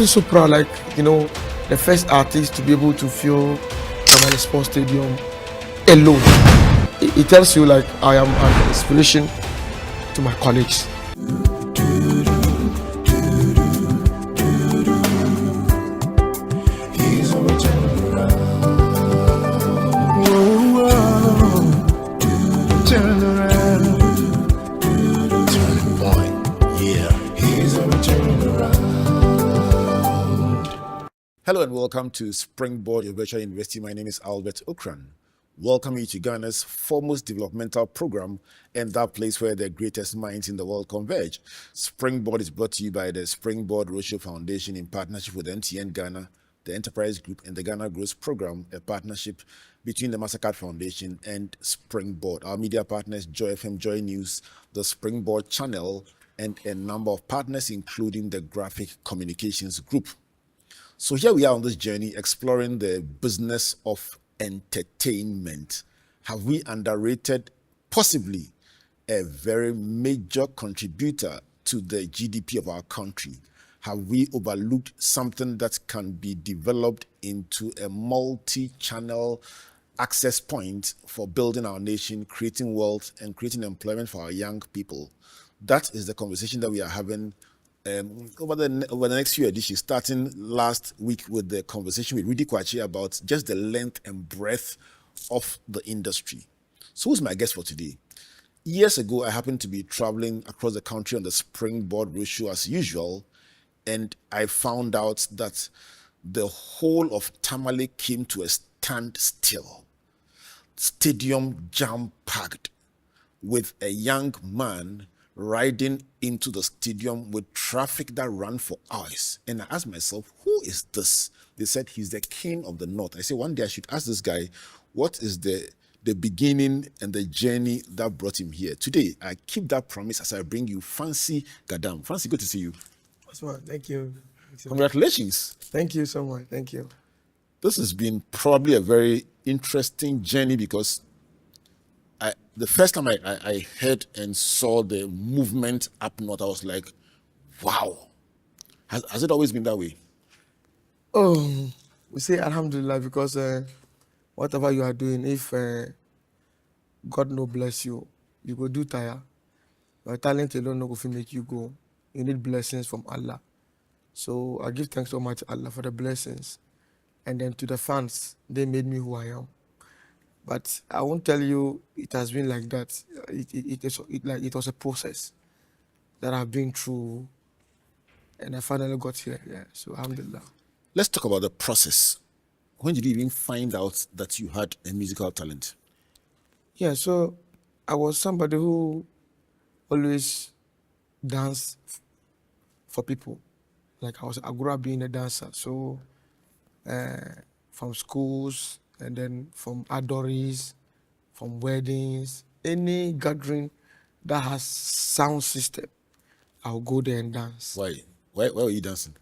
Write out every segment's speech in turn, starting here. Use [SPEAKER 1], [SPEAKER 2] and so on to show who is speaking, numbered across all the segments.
[SPEAKER 1] feel so proud, like, the first artist to be able to fill Tamale Sports Stadium alone. It tells you, like, I am an inspiration to my colleagues.
[SPEAKER 2] Hello and welcome to Springboard, your virtual university. My name is Albert Ocran. Welcome you to Ghana's foremost developmental program and that place where the greatest minds in the world converge. Springboard is brought to you by the Springboard Roadshow Foundation in partnership with MTN Ghana, the Enterprise Group, and the Ghana Growth Program, a partnership between the Mastercard Foundation and Springboard. Our media partners, Joy FM, Joy News, the Springboard Channel, and a number of partners, including the Graphic Communications Group. So here we are on this journey exploring the business of entertainment. Have we underrated possibly a very major contributor to the GDP of our country? Have we overlooked something that can be developed into a multi-channel access point for building our nation, creating wealth, and creating employment for our young people? That is the conversation that we are having over the next few editions, starting last week with the conversation with Rudy Kwachi about just the length and breadth of the industry. So who's my guest for today? Years ago, I happened to be traveling across the country on the Springboard Roadshow as usual, and I found out that the whole of Tamale came to a standstill. Stadium jam-packed with a young man riding into the stadium with traffic that ran for hours. And I asked myself, who is this? They said he's the king of the north. I said one day I should ask this guy, what is the beginning and the journey that brought him here? Today, I keep that promise as I bring you Fancy Gadam. Fancy, good to see you.
[SPEAKER 1] Thank you.
[SPEAKER 2] Congratulations.
[SPEAKER 1] Thank you so much. Thank you.
[SPEAKER 2] This has been probably a very interesting journey because the first time I heard and saw the movement up north, I was like, wow. Has it always been that way?
[SPEAKER 1] Oh, we say Alhamdulillah because whatever you are doing, if God no bless you, you go do tire. Your talent alone no go fit make you go. You need blessings from Allah. So I give thanks so much to Allah for the blessings. And then to the fans, they made me who I am. But I won't tell you it has been like that. It was a process that I've been through, and I finally got here. Yeah, so alhamdulillah.
[SPEAKER 2] Let's talk about the process. When did you even find out that you had a musical talent?
[SPEAKER 1] Yeah, so I was somebody who always danced for people. Like I grew up being a dancer. So from schools, and then from adories, from weddings, any gathering that has sound system, I'll go there and dance.
[SPEAKER 2] Why? Why were you dancing?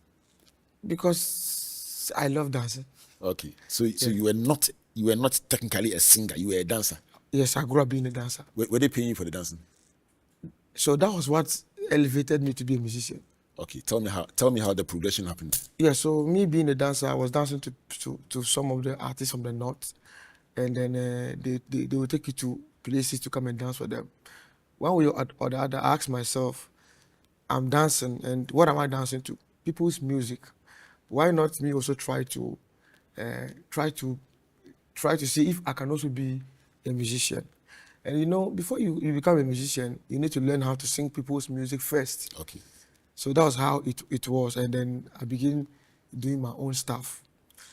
[SPEAKER 1] Because I love dancing.
[SPEAKER 2] Okay. So you were not technically a singer, you were a dancer.
[SPEAKER 1] Yes, I grew up being a dancer.
[SPEAKER 2] Were they paying you for the dancing?
[SPEAKER 1] So that was what elevated me to be a musician.
[SPEAKER 2] Okay, tell me how the progression happened.
[SPEAKER 1] Yeah, so me being a dancer, I was dancing to some of the artists from the north, and then they would take you to places to come and dance for them. One way or the other, I asked myself, I'm dancing, and what am I dancing to? People's music. Why not me also try to see if I can also be a musician? And before you become a musician, you need to learn how to sing people's music first.
[SPEAKER 2] Okay.
[SPEAKER 1] So that was how it was. And then I began doing my own stuff.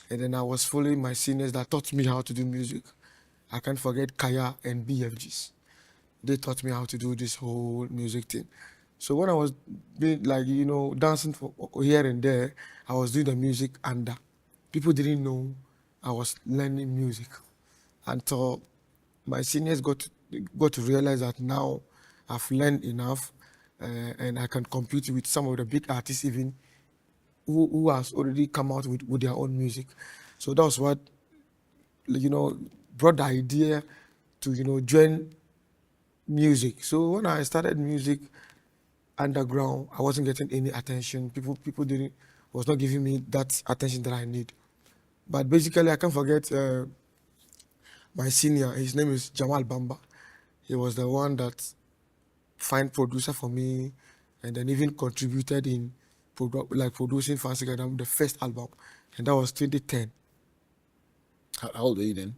[SPEAKER 1] And then I was following my seniors that taught me how to do music. I can't forget Kaya and BFGs. They taught me how to do this whole music thing. So when I was being dancing for here and there, I was doing the music under. People didn't know I was learning music until my seniors got to realize that now I've learned enough. And I can compete with some of the big artists even who has already come out with their own music. So that was what, brought the idea to, join music. So when I started music underground, I wasn't getting any attention. People didn't was not giving me that attention that I need. But basically, I can't forget my senior. His name is Jamal Bamba. He was the one that find producer for me, and then even contributed in producing Fancy Gadam, the first album, and that was 2010.
[SPEAKER 2] How old were you then?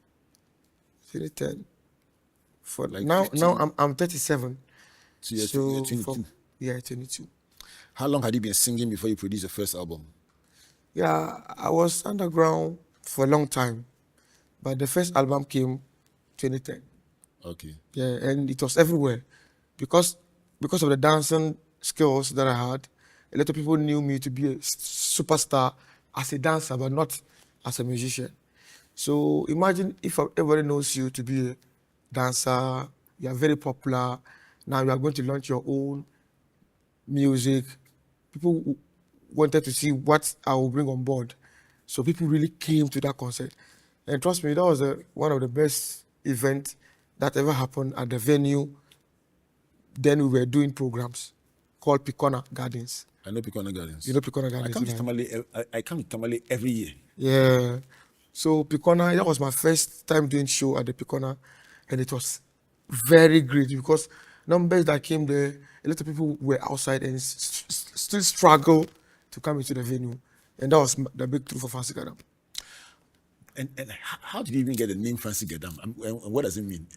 [SPEAKER 1] 2010. For
[SPEAKER 2] Like
[SPEAKER 1] now,
[SPEAKER 2] 15?
[SPEAKER 1] I'm 37.
[SPEAKER 2] So you're,
[SPEAKER 1] So
[SPEAKER 2] you're 22.
[SPEAKER 1] yeah, 22.
[SPEAKER 2] How long had you been singing before you produced the first album?
[SPEAKER 1] Yeah, I was underground for a long time, but the first album came 2010.
[SPEAKER 2] Okay.
[SPEAKER 1] Yeah, and it was everywhere because of the dancing skills that I had. A lot of people knew me to be a superstar as a dancer, but not as a musician. So imagine if everybody knows you to be a dancer, you are very popular. Now you are going to launch your own music. People wanted to see what I will bring on board. So people really came to that concert. And trust me, that was one of the best events that ever happened at the venue. Then we were doing programs called Picona Gardens.
[SPEAKER 2] I know Picona Gardens.
[SPEAKER 1] You know Picona
[SPEAKER 2] I
[SPEAKER 1] Gardens?
[SPEAKER 2] come to Tamale. I come to Tamale every year.
[SPEAKER 1] Yeah. So Picona, that was my first time doing show at the Picona, and it was very great because numbers that came there, a lot of people were outside and still struggle to come into the venue, and that was the big truth for Fancy Gadam.
[SPEAKER 2] And how did you even get the name Fancy Gadam? And what does it mean?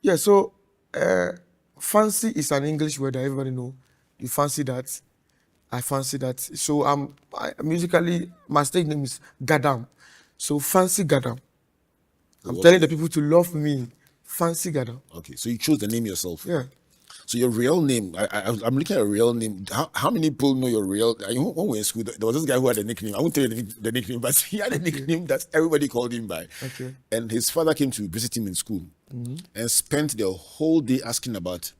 [SPEAKER 1] Yeah, so fancy is an English word that everybody know. You fancy that, I fancy that. So musically, my stage name is Gadam. So Fancy Gadam. I'm telling the people to love me. Fancy Gadam.
[SPEAKER 2] Okay, so you chose the name yourself.
[SPEAKER 1] Yeah.
[SPEAKER 2] So your real name, I'm looking at a real name. How many people know your real? When we were in school, there was this guy who had a nickname. I won't tell you the nickname, but he had a nickname that everybody called him by.
[SPEAKER 1] Okay.
[SPEAKER 2] And his father came to visit him in school and spent the whole day asking about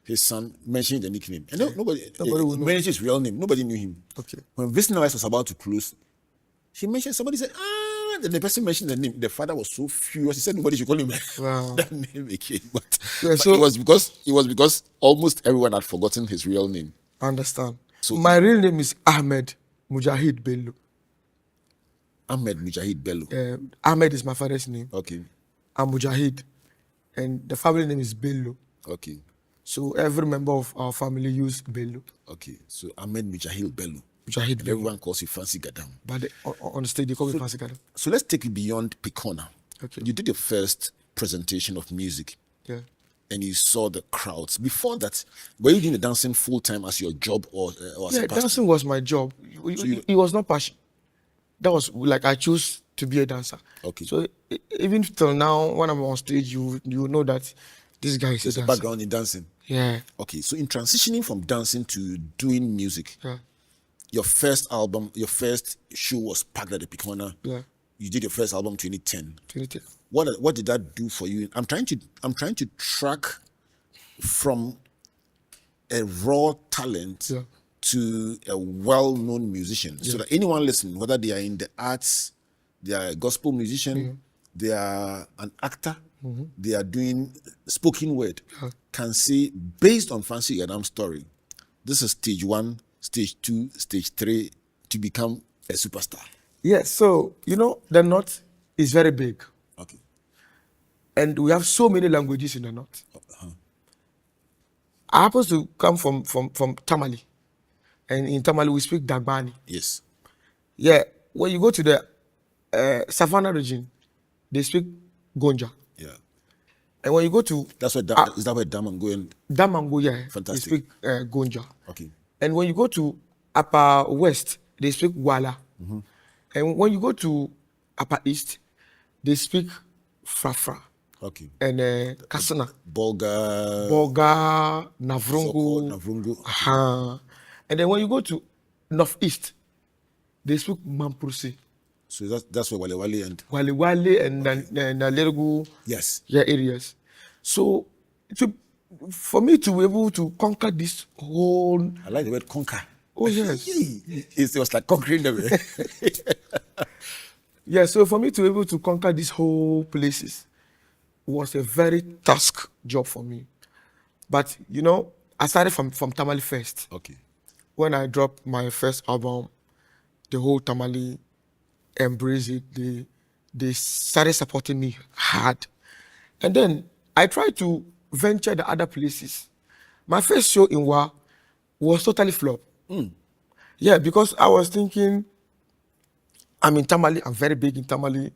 [SPEAKER 2] his son, mentioning the nickname. And nobody would mention his real name. Nobody knew him.
[SPEAKER 1] Okay.
[SPEAKER 2] When visiting hours was about to close, he mentioned, somebody said, then the person mentioned the name. The father was so furious. He said nobody should call him that name again. But,
[SPEAKER 1] so
[SPEAKER 2] it was because almost everyone had forgotten his real name.
[SPEAKER 1] I understand.
[SPEAKER 2] So
[SPEAKER 1] my real name is Ahmed Mujahid Bello.
[SPEAKER 2] Ahmed Mujahid Bello.
[SPEAKER 1] Ahmed is my father's name.
[SPEAKER 2] Okay.
[SPEAKER 1] I'm Mujahid, and the family name is Bello.
[SPEAKER 2] Okay.
[SPEAKER 1] So every member of our family use Bello.
[SPEAKER 2] Okay. So Ahmed Mujahid Bello.
[SPEAKER 1] Mujahid Bello.
[SPEAKER 2] Everyone calls you Fancy Gadam.
[SPEAKER 1] But on the stage, they call me Fancy Gadam.
[SPEAKER 2] So let's take it beyond Picona.
[SPEAKER 1] Okay.
[SPEAKER 2] You did your first presentation of music.
[SPEAKER 1] Yeah.
[SPEAKER 2] And you saw the crowds. Before that, were you doing the dancing full time as your job or as a pastor?
[SPEAKER 1] Dancing was my job. It was not passion. That was like I chose to be a dancer.
[SPEAKER 2] Okay.
[SPEAKER 1] So even till now, when I'm on stage, you know that this guy is
[SPEAKER 2] There's
[SPEAKER 1] a
[SPEAKER 2] a
[SPEAKER 1] dancer.
[SPEAKER 2] background in dancing.
[SPEAKER 1] Yeah.
[SPEAKER 2] Okay, so in transitioning from dancing to doing music, your first album, your first show was packed at the Picona.
[SPEAKER 1] Yeah.
[SPEAKER 2] You did your first album 2010.
[SPEAKER 1] 2010.
[SPEAKER 2] What did that do for you? I'm trying to track from a raw talent to a well-known musician, so that anyone listening, whether they are in the arts, they are a gospel musician, they are an actor, they are doing spoken word, can say, based on Fancy Gadam's story, this is stage 1, stage 2, stage 3 to become a superstar.
[SPEAKER 1] Yes, so the North is very big.
[SPEAKER 2] Okay.
[SPEAKER 1] And we have so many languages in the North. I happen to come from Tamale. And in Tamale we speak Dagbani.
[SPEAKER 2] Yes.
[SPEAKER 1] Yeah. When you go to the Savannah region, they speak Gonja.
[SPEAKER 2] Yeah.
[SPEAKER 1] And when you go to
[SPEAKER 2] is that where Damango and
[SPEAKER 1] Damango, yeah,
[SPEAKER 2] fantastic.
[SPEAKER 1] they speak Gonja.
[SPEAKER 2] Okay.
[SPEAKER 1] And when you go to Upper West, they speak Wala. And when you go to Upper East, they speak Frafra.
[SPEAKER 2] Okay.
[SPEAKER 1] And Kasana.
[SPEAKER 2] Bolga,
[SPEAKER 1] Navrungu.
[SPEAKER 2] Navrungu.
[SPEAKER 1] And then when you go to Northeast, they speak Mampursi.
[SPEAKER 2] So that's where Wale and
[SPEAKER 1] Nalergu.
[SPEAKER 2] Yes.
[SPEAKER 1] Yeah, areas. So for me to be able to conquer this whole.
[SPEAKER 2] I like the word conquer.
[SPEAKER 1] Oh yes.
[SPEAKER 2] It was like conquering them.
[SPEAKER 1] Yeah, so for me to be able to conquer these whole places was a very task job for me. But I started from Tamale first.
[SPEAKER 2] Okay.
[SPEAKER 1] When I dropped my first album, the whole Tamale embraced it. They started supporting me hard. And then I tried to venture the other places. My first show in Wa was totally flop. Yeah, because I was thinking, I'm in Tamale, I'm very big in Tamale.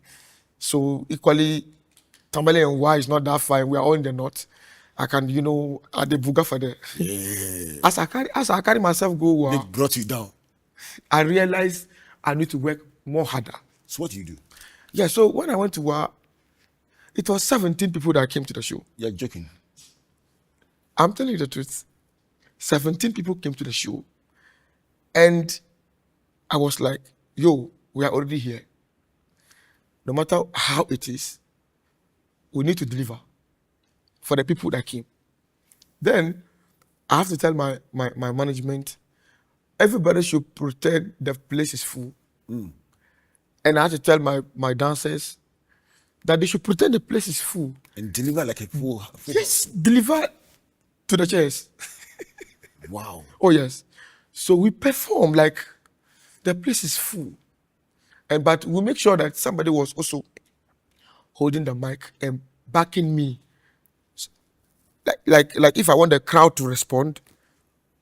[SPEAKER 1] So equally, Tamale and Wa is not that far. We are all in the north. I can, at the buga for the.
[SPEAKER 2] Yeah.
[SPEAKER 1] As I carry myself go Wa,
[SPEAKER 2] They brought you down.
[SPEAKER 1] I realized I need to work more harder.
[SPEAKER 2] So what do you do?
[SPEAKER 1] Yeah, so when I went to Wa, it was 17 people that came to the show.
[SPEAKER 2] You're joking.
[SPEAKER 1] I'm telling you the truth. 17 people came to the show. And I was like, yo, we are already here. No matter how it is, we need to deliver for the people that came. Then I have to tell my management, everybody should pretend the place is full. And I have to tell my dancers that they should pretend the place is full.
[SPEAKER 2] And deliver like a full.
[SPEAKER 1] Yes, deliver to the chairs.
[SPEAKER 2] Wow.
[SPEAKER 1] Oh yes. So we perform like the place is full. But we make sure that somebody was also holding the mic and backing me. Like if I want the crowd to respond,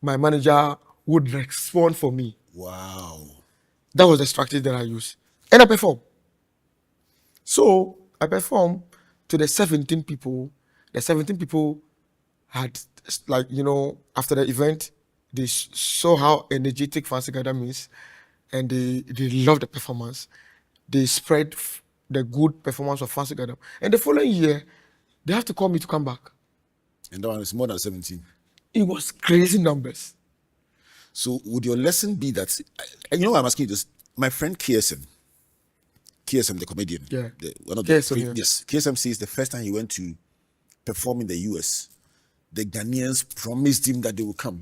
[SPEAKER 1] my manager would respond for me.
[SPEAKER 2] Wow.
[SPEAKER 1] That was the strategy that I used. And I perform. So I performed to the 17 people. The 17 people had, after the event, they saw how energetic Fancy Gadam is, and they loved the performance. They spread the good performance of Fancy Gadam. And the following year, they have to call me to come back.
[SPEAKER 2] And that one is more than 17.
[SPEAKER 1] It was crazy numbers.
[SPEAKER 2] So would your lesson be that, I'm asking you this, my friend KSM, the comedian.
[SPEAKER 1] Yeah.
[SPEAKER 2] One of
[SPEAKER 1] KSM, yeah.
[SPEAKER 2] Yes. KSM says the first time he went to perform in the US, the Ghanaians promised him that they will come.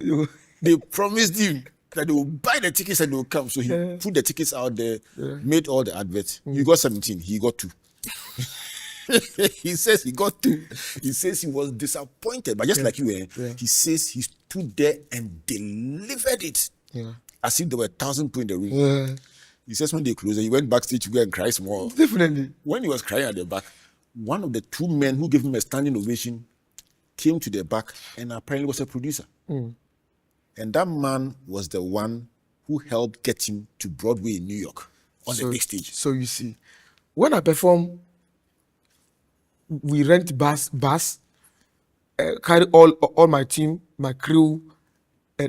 [SPEAKER 2] They promised him that they will buy the tickets and they will come. So he put the tickets out there, made all the adverts. You got 17, he got 2. He says he got 2. He says he was disappointed, but just like you, he says he stood there and delivered it.
[SPEAKER 1] Yeah.
[SPEAKER 2] As if there were 1,000 people in the room.
[SPEAKER 1] Yeah.
[SPEAKER 2] He says when they closed, he went backstage to go and cry some more.
[SPEAKER 1] Definitely.
[SPEAKER 2] When he was crying at the back, one of the 2 men who gave him a standing ovation came to the back and apparently was a producer. And that man was the one who helped get him to Broadway in New York on the big stage.
[SPEAKER 1] So you see, when I perform, we rent bus, carry all my team, my crew,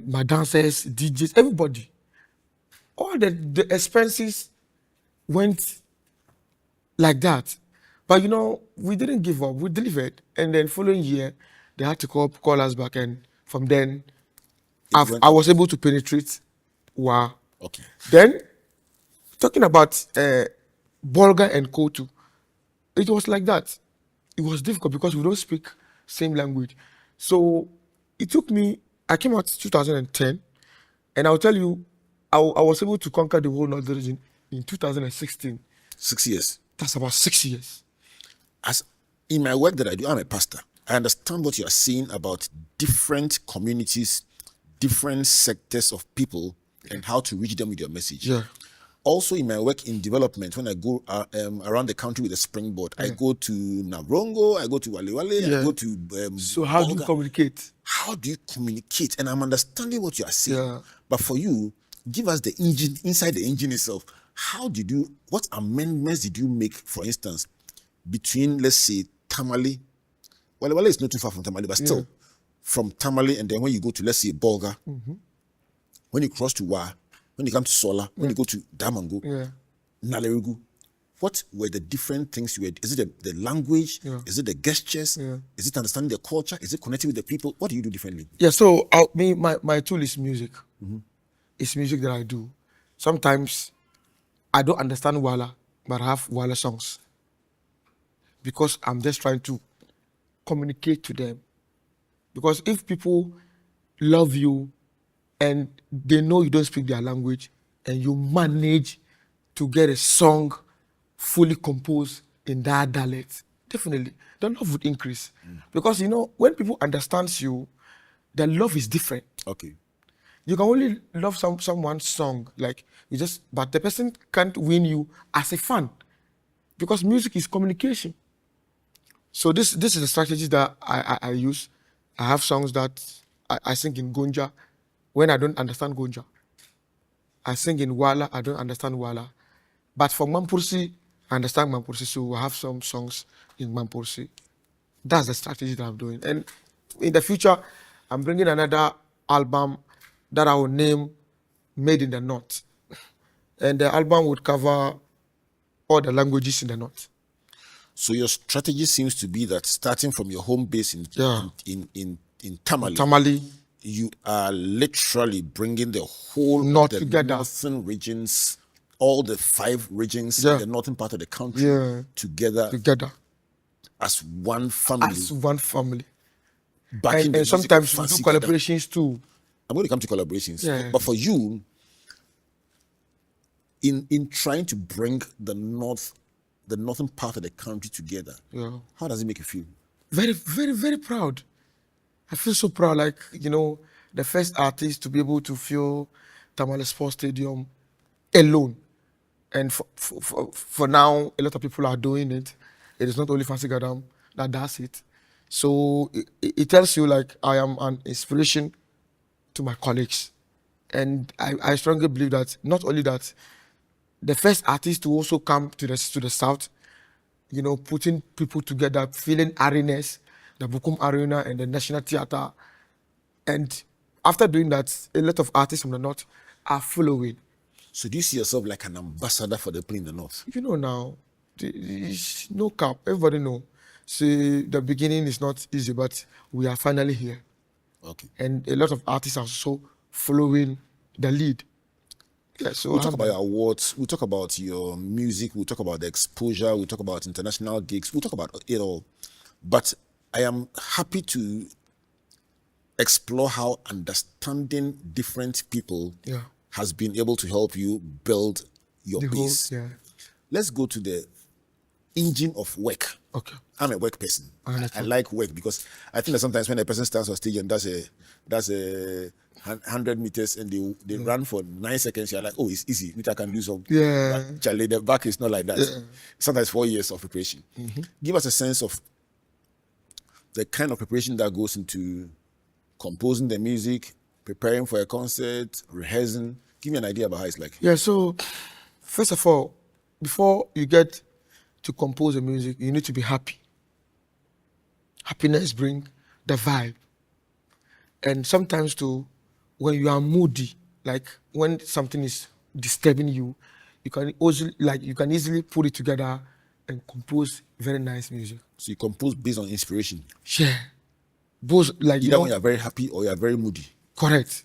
[SPEAKER 1] my dancers, DJs, everybody. All the expenses went like that. But we didn't give up. We delivered. And then following year, they had to call us back. And from then, I was able to penetrate Wa.
[SPEAKER 2] Okay.
[SPEAKER 1] Then, talking about Bolga and Kotu, it was like that. It was difficult because we don't speak same language. So it took me, I came out 2010, and I'll tell you, I was able to conquer the whole Northern region in 2016.
[SPEAKER 2] 6 years.
[SPEAKER 1] That's about 6 years.
[SPEAKER 2] As in my work that I do, I'm a pastor. I understand what you are saying about different communities, different sectors of people, and how to reach them with your message.
[SPEAKER 1] Yeah.
[SPEAKER 2] Also, in my work in development, when I go around the country with a Springboard, I go to Navrongo, I go to Walewale, I go to.
[SPEAKER 1] So how do you communicate?
[SPEAKER 2] How do you communicate? And I'm understanding what you are saying.
[SPEAKER 1] Yeah.
[SPEAKER 2] But for you, give us the engine, inside the engine itself. What amendments did you make, for instance, between, let's say, Tamale? Walewale is not too far from Tamale, but still, from Tamale, and then when you go to, let's say, Bolga, when you cross to Wa, when you come to Sola, when you go to Damango, Nalerigu, what were the different things you were? Is it the language? Is it the gestures? Is it understanding the culture? Is it connecting with the people? What do you do differently?
[SPEAKER 1] Yeah, so my tool is music. It's music that I do. Sometimes I don't understand Wala, but I have Wala songs. Because I'm just trying to communicate to them. Because if people love you and they know you don't speak their language and you manage to get a song fully composed in that dialect, definitely the love would increase. Because when people understand you, the love is different.
[SPEAKER 2] Okay.
[SPEAKER 1] You can only love someone's song, like you just, but the person can't win you as a fan, because music is communication. So this is the strategy that I use. I have songs that I sing in Gonja when I don't understand Gonja. I sing in Wala, I don't understand Wala. But for Mampursi, I understand Mampursi, so I have some songs in Mampursi. That's the strategy that I'm doing. And in the future, I'm bringing another album that I will name Made in the North. And the album would cover all the languages in the North.
[SPEAKER 2] So your strategy seems to be that starting from your home base in
[SPEAKER 1] Yeah.
[SPEAKER 2] in Tamale,
[SPEAKER 1] Tamale,
[SPEAKER 2] you are literally bringing the whole
[SPEAKER 1] North
[SPEAKER 2] the
[SPEAKER 1] together.
[SPEAKER 2] northern regions, all the 5 regions
[SPEAKER 1] Yeah.
[SPEAKER 2] in the northern part of the country
[SPEAKER 1] Yeah.
[SPEAKER 2] together
[SPEAKER 1] together
[SPEAKER 2] as one family.
[SPEAKER 1] as one family.
[SPEAKER 2] Backing
[SPEAKER 1] And
[SPEAKER 2] the music of
[SPEAKER 1] sometimes we do
[SPEAKER 2] Fancy Gadam.
[SPEAKER 1] collaborations too.
[SPEAKER 2] I'm going to come to collaborations.
[SPEAKER 1] Yeah.
[SPEAKER 2] But for you, in trying to bring the northern part of the country together,
[SPEAKER 1] Yeah.
[SPEAKER 2] how does it make you feel?
[SPEAKER 1] Very, very, very proud. I feel so proud, like, the first artist to be able to fill Tamale Sports Stadium alone. And for now, a lot of people are doing it. It is not only Fancy Gadam that does it. So it tells you, like, I am an inspiration to my colleagues. And I strongly believe that not only that, the first artist to also come to the south, putting people together, filling arenas, the Bukum Arena and the National Theatre. And after doing that, a lot of artists from the north are following.
[SPEAKER 2] So do you see yourself like an ambassador for the play in the north?
[SPEAKER 1] Now, it's no cap. Everybody know. See, the beginning is not easy, but we are finally here.
[SPEAKER 2] Okay.
[SPEAKER 1] And a lot of artists are also following the lead. Yeah, so
[SPEAKER 2] We'll talk about your awards, we'll talk about your music, we'll talk about the exposure, we'll talk about international gigs, we'll talk about it all. But I am happy to explore how understanding different people
[SPEAKER 1] Yeah.
[SPEAKER 2] has been able to help you build your
[SPEAKER 1] the whole,
[SPEAKER 2] base.
[SPEAKER 1] yeah.
[SPEAKER 2] Let's go to the engine of work.
[SPEAKER 1] Okay.
[SPEAKER 2] I'm a work person.
[SPEAKER 1] I
[SPEAKER 2] I
[SPEAKER 1] understand.
[SPEAKER 2] like work because I think that sometimes when a person stands on stage and does a 100 meters and they run for 9 seconds, you're like, oh, it's easy. I can do some.
[SPEAKER 1] Yeah.
[SPEAKER 2] But Charlie, the back is not like that. Sometimes 4 years of preparation. Give us a sense of the kind of preparation that goes into composing the music, preparing for a concert, rehearsing. Give me an idea about how it's like.
[SPEAKER 1] Yeah, so first of all, before you get to compose the music, you need to be happy. Happiness brings the vibe. And sometimes too, when you are moody, like when something is disturbing you, you can easily put it together and compose very nice music.
[SPEAKER 2] So you compose based on inspiration.
[SPEAKER 1] Yeah. Both, like,
[SPEAKER 2] Either when you're very happy or you're very moody.
[SPEAKER 1] correct.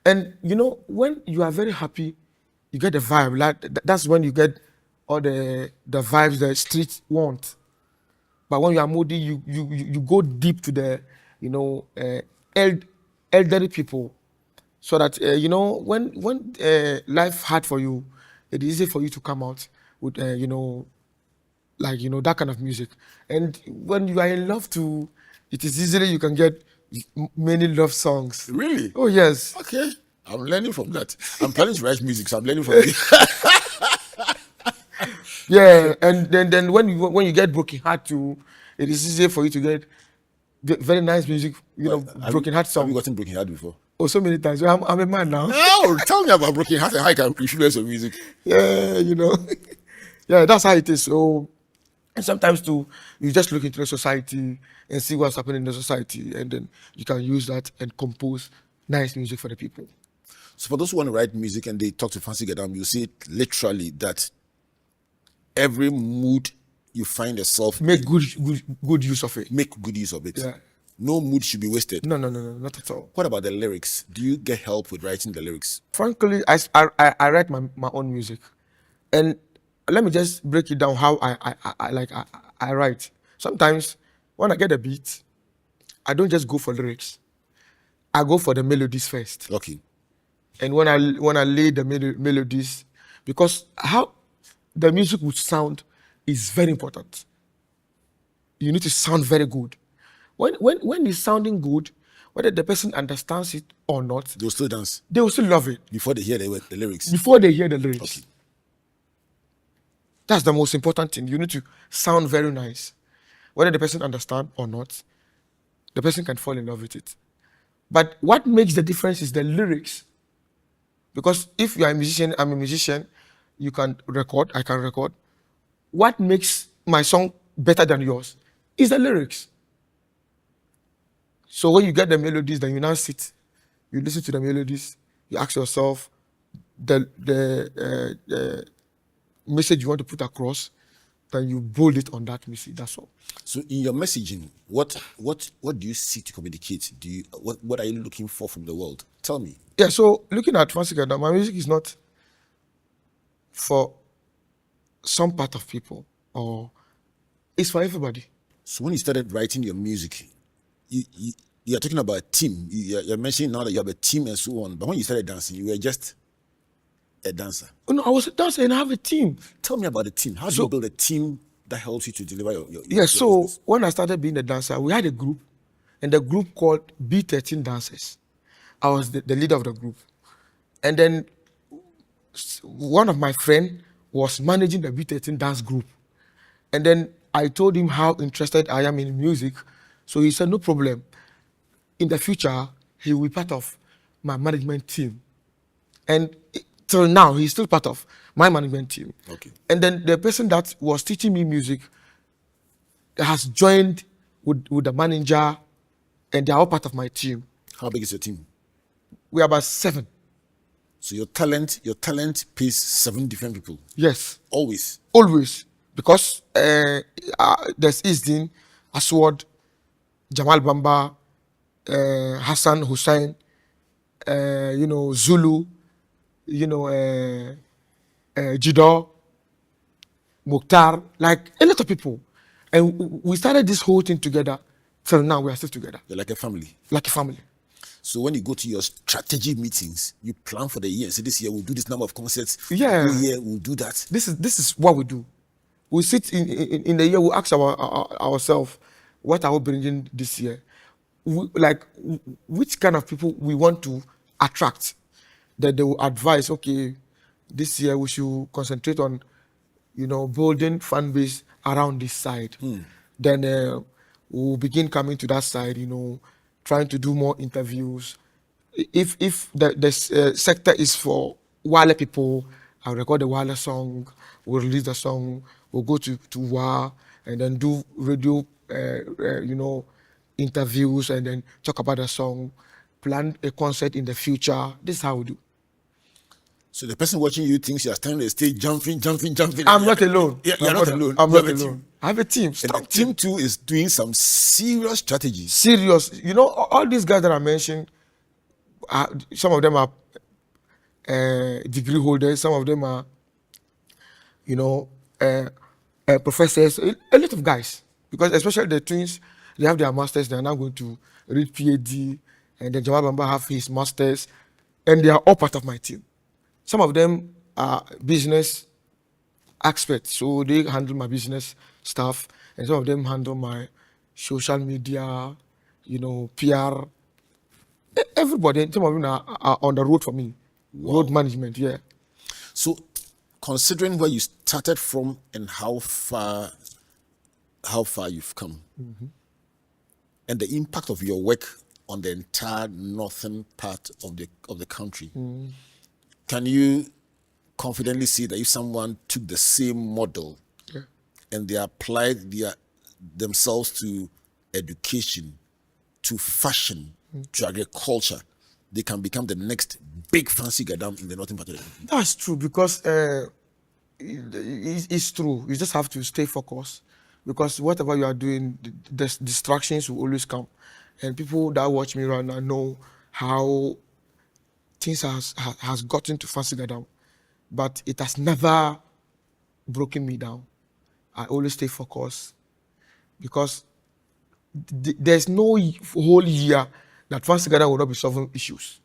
[SPEAKER 1] And when you are very happy, you get the vibe. Like that's when you get all the vibes the streets want. But when you are moody, you go deep to the elderly people, so that when life hard for you, it is easy for you to come out with that kind of music. And when you are in love too, it is easily you can get many love songs.
[SPEAKER 2] Really?
[SPEAKER 1] Oh yes.
[SPEAKER 2] Okay. I'm learning from that. I'm planning to write music, so I'm learning from you.
[SPEAKER 1] Yeah, and then when you get broken heart too, it is easier for you to get very nice music. Broken heart
[SPEAKER 2] Have
[SPEAKER 1] song.
[SPEAKER 2] you gotten broken heart before?
[SPEAKER 1] Oh, so many times. Well, I'm a man now.
[SPEAKER 2] No, tell me about broken heart and how I can influence your music.
[SPEAKER 1] Yeah, yeah, that's how it is. So, and sometimes too, you just look into the society and see what's happening in the society, and then you can use that and compose nice music for the people.
[SPEAKER 2] So for those who want to write music and they talk to Fancy Gadam, you see it literally that every mood you find yourself
[SPEAKER 1] Make
[SPEAKER 2] in,
[SPEAKER 1] good use of it.
[SPEAKER 2] make good use of it.
[SPEAKER 1] Yeah.
[SPEAKER 2] No mood should be wasted.
[SPEAKER 1] No, not at all.
[SPEAKER 2] What about the lyrics? Do you get help with writing the lyrics?
[SPEAKER 1] Frankly, I write my own music, and let me just break it down how I write. Sometimes when I get a beat, I don't just go for lyrics. I go for the melodies first.
[SPEAKER 2] Okay.
[SPEAKER 1] And when I lay the melodies, because how the music would sound is very important. You need to sound very good. When it's sounding good, whether the person understands it or not,
[SPEAKER 2] They'll still dance
[SPEAKER 1] they will still love it
[SPEAKER 2] before they hear the lyrics.
[SPEAKER 1] before they hear the lyrics.
[SPEAKER 2] Okay.
[SPEAKER 1] That's the most important thing. You need to sound very nice. Whether the person understands or not, the person can fall in love with it. But what makes the difference is the lyrics. Because if you are a musician, I'm a musician, you can record, I can record. What makes my song better than yours is the lyrics. So when you get the melodies, then you now sit, you listen to the melodies, you ask yourself the message you want to put across, then you bold it on that message. That's all.
[SPEAKER 2] So in your messaging, what do you seek to communicate? What are you looking for from the world? Tell me.
[SPEAKER 1] Yeah, so looking at Fancy Gadam, my music is not for some part of people, or it's for everybody.
[SPEAKER 2] So when you started writing your music, you're talking about a team. You're mentioning now that you have a team and so on. But when you started dancing, you were just a dancer.
[SPEAKER 1] Oh, no, I was a dancer and I have a team.
[SPEAKER 2] Tell me about the team. How do you build a team that helps you to deliver your
[SPEAKER 1] Yeah, so
[SPEAKER 2] business?
[SPEAKER 1] when I started being a dancer, we had a group, and the group called B13 Dancers. I was the leader of the group. And then one of my friends was managing the B13 dance group. And then I told him how interested I am in music. So he said, no problem. In the future, he will be part of my management team. And till now, he's still part of my management team.
[SPEAKER 2] Okay.
[SPEAKER 1] And then the person that was teaching me music has joined with the manager, and they are all part of my team.
[SPEAKER 2] How big is your team?
[SPEAKER 1] We are about 7.
[SPEAKER 2] So your talent pays 7 different people.
[SPEAKER 1] Yes.
[SPEAKER 2] Always.
[SPEAKER 1] Always. Because there's Isdin, Aswad, Jamal Bamba, Hassan Hussein, Zulu, Jido, Mukhtar, like a lot of people. And we started this whole thing together. Till now, we are still together.
[SPEAKER 2] You're like a family.
[SPEAKER 1] Like a family.
[SPEAKER 2] So when you go to your strategy meetings, you plan for the year and say, this year we'll do this number of concerts.
[SPEAKER 1] Yeah.
[SPEAKER 2] This year we'll do that.
[SPEAKER 1] This is what we do. We sit in the year, we ask ourselves, what are we bringing this year? Which kind of people we want to attract? That they will advise, okay, this year we should concentrate on, building fan base around this side. Then we'll begin coming to that side, trying to do more interviews. If the sector is for Wale people, I'll record the Wale song, we'll release the song, we'll go to WA and then do radio, interviews and then talk about the song, plan a concert in the future. This is how we do.
[SPEAKER 2] So the person watching you thinks you're standing on the stage jumping.
[SPEAKER 1] I'm not alone.
[SPEAKER 2] Yeah, you're not alone.
[SPEAKER 1] I'm
[SPEAKER 2] You
[SPEAKER 1] not
[SPEAKER 2] have a
[SPEAKER 1] alone.
[SPEAKER 2] team.
[SPEAKER 1] I have a team.
[SPEAKER 2] And
[SPEAKER 1] Strong
[SPEAKER 2] the team too is doing some serious strategies.
[SPEAKER 1] Serious. All these guys that I mentioned, some of them are degree holders, some of them are, professors, a lot of guys. Because especially the twins, they have their masters, they are now going to read PhD, and then Jamal Bamba have his masters, and they are all part of my team. Some of them are business experts, so they handle my business stuff, and some of them handle my social media, PR. Everybody, some of them are on the road for me. Wow. Road management, yeah.
[SPEAKER 2] So, considering where you started from and how far you've come, and the impact of your work on the entire northern part of the country, can you confidently say that if someone took the same model and they applied themselves to education, to fashion, to agriculture, they can become the next big Fancy Gadam in the northern part of the country?
[SPEAKER 1] That's true, because it's true. You just have to stay focused, because whatever you are doing, the distractions will always come. And people that watch me right now know how things has gotten to Fancy Gadam, but it has never broken me down. I always stay focused, because there's no whole year that Fancy Gadam will not be solving issues.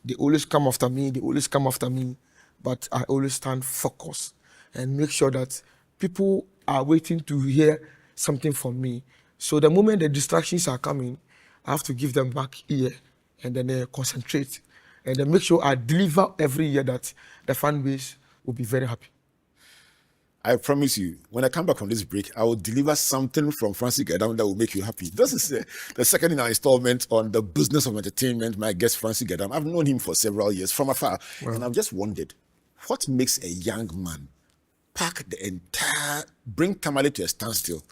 [SPEAKER 1] They always come after me, but I always stand focused and make sure that people are waiting to hear something from me. So the moment the distractions are coming, I have to give them back year and then concentrate and then make sure I deliver every year that the fan base will be very happy.
[SPEAKER 2] I promise you, when I come back from this break, I will deliver something from Fancy Gadam that will make you happy. This is the second in our installment on the business of entertainment. My guest, Fancy Gadam. I've known him for several years from afar, and I've just wondered, what makes a young man bring Tamale to a standstill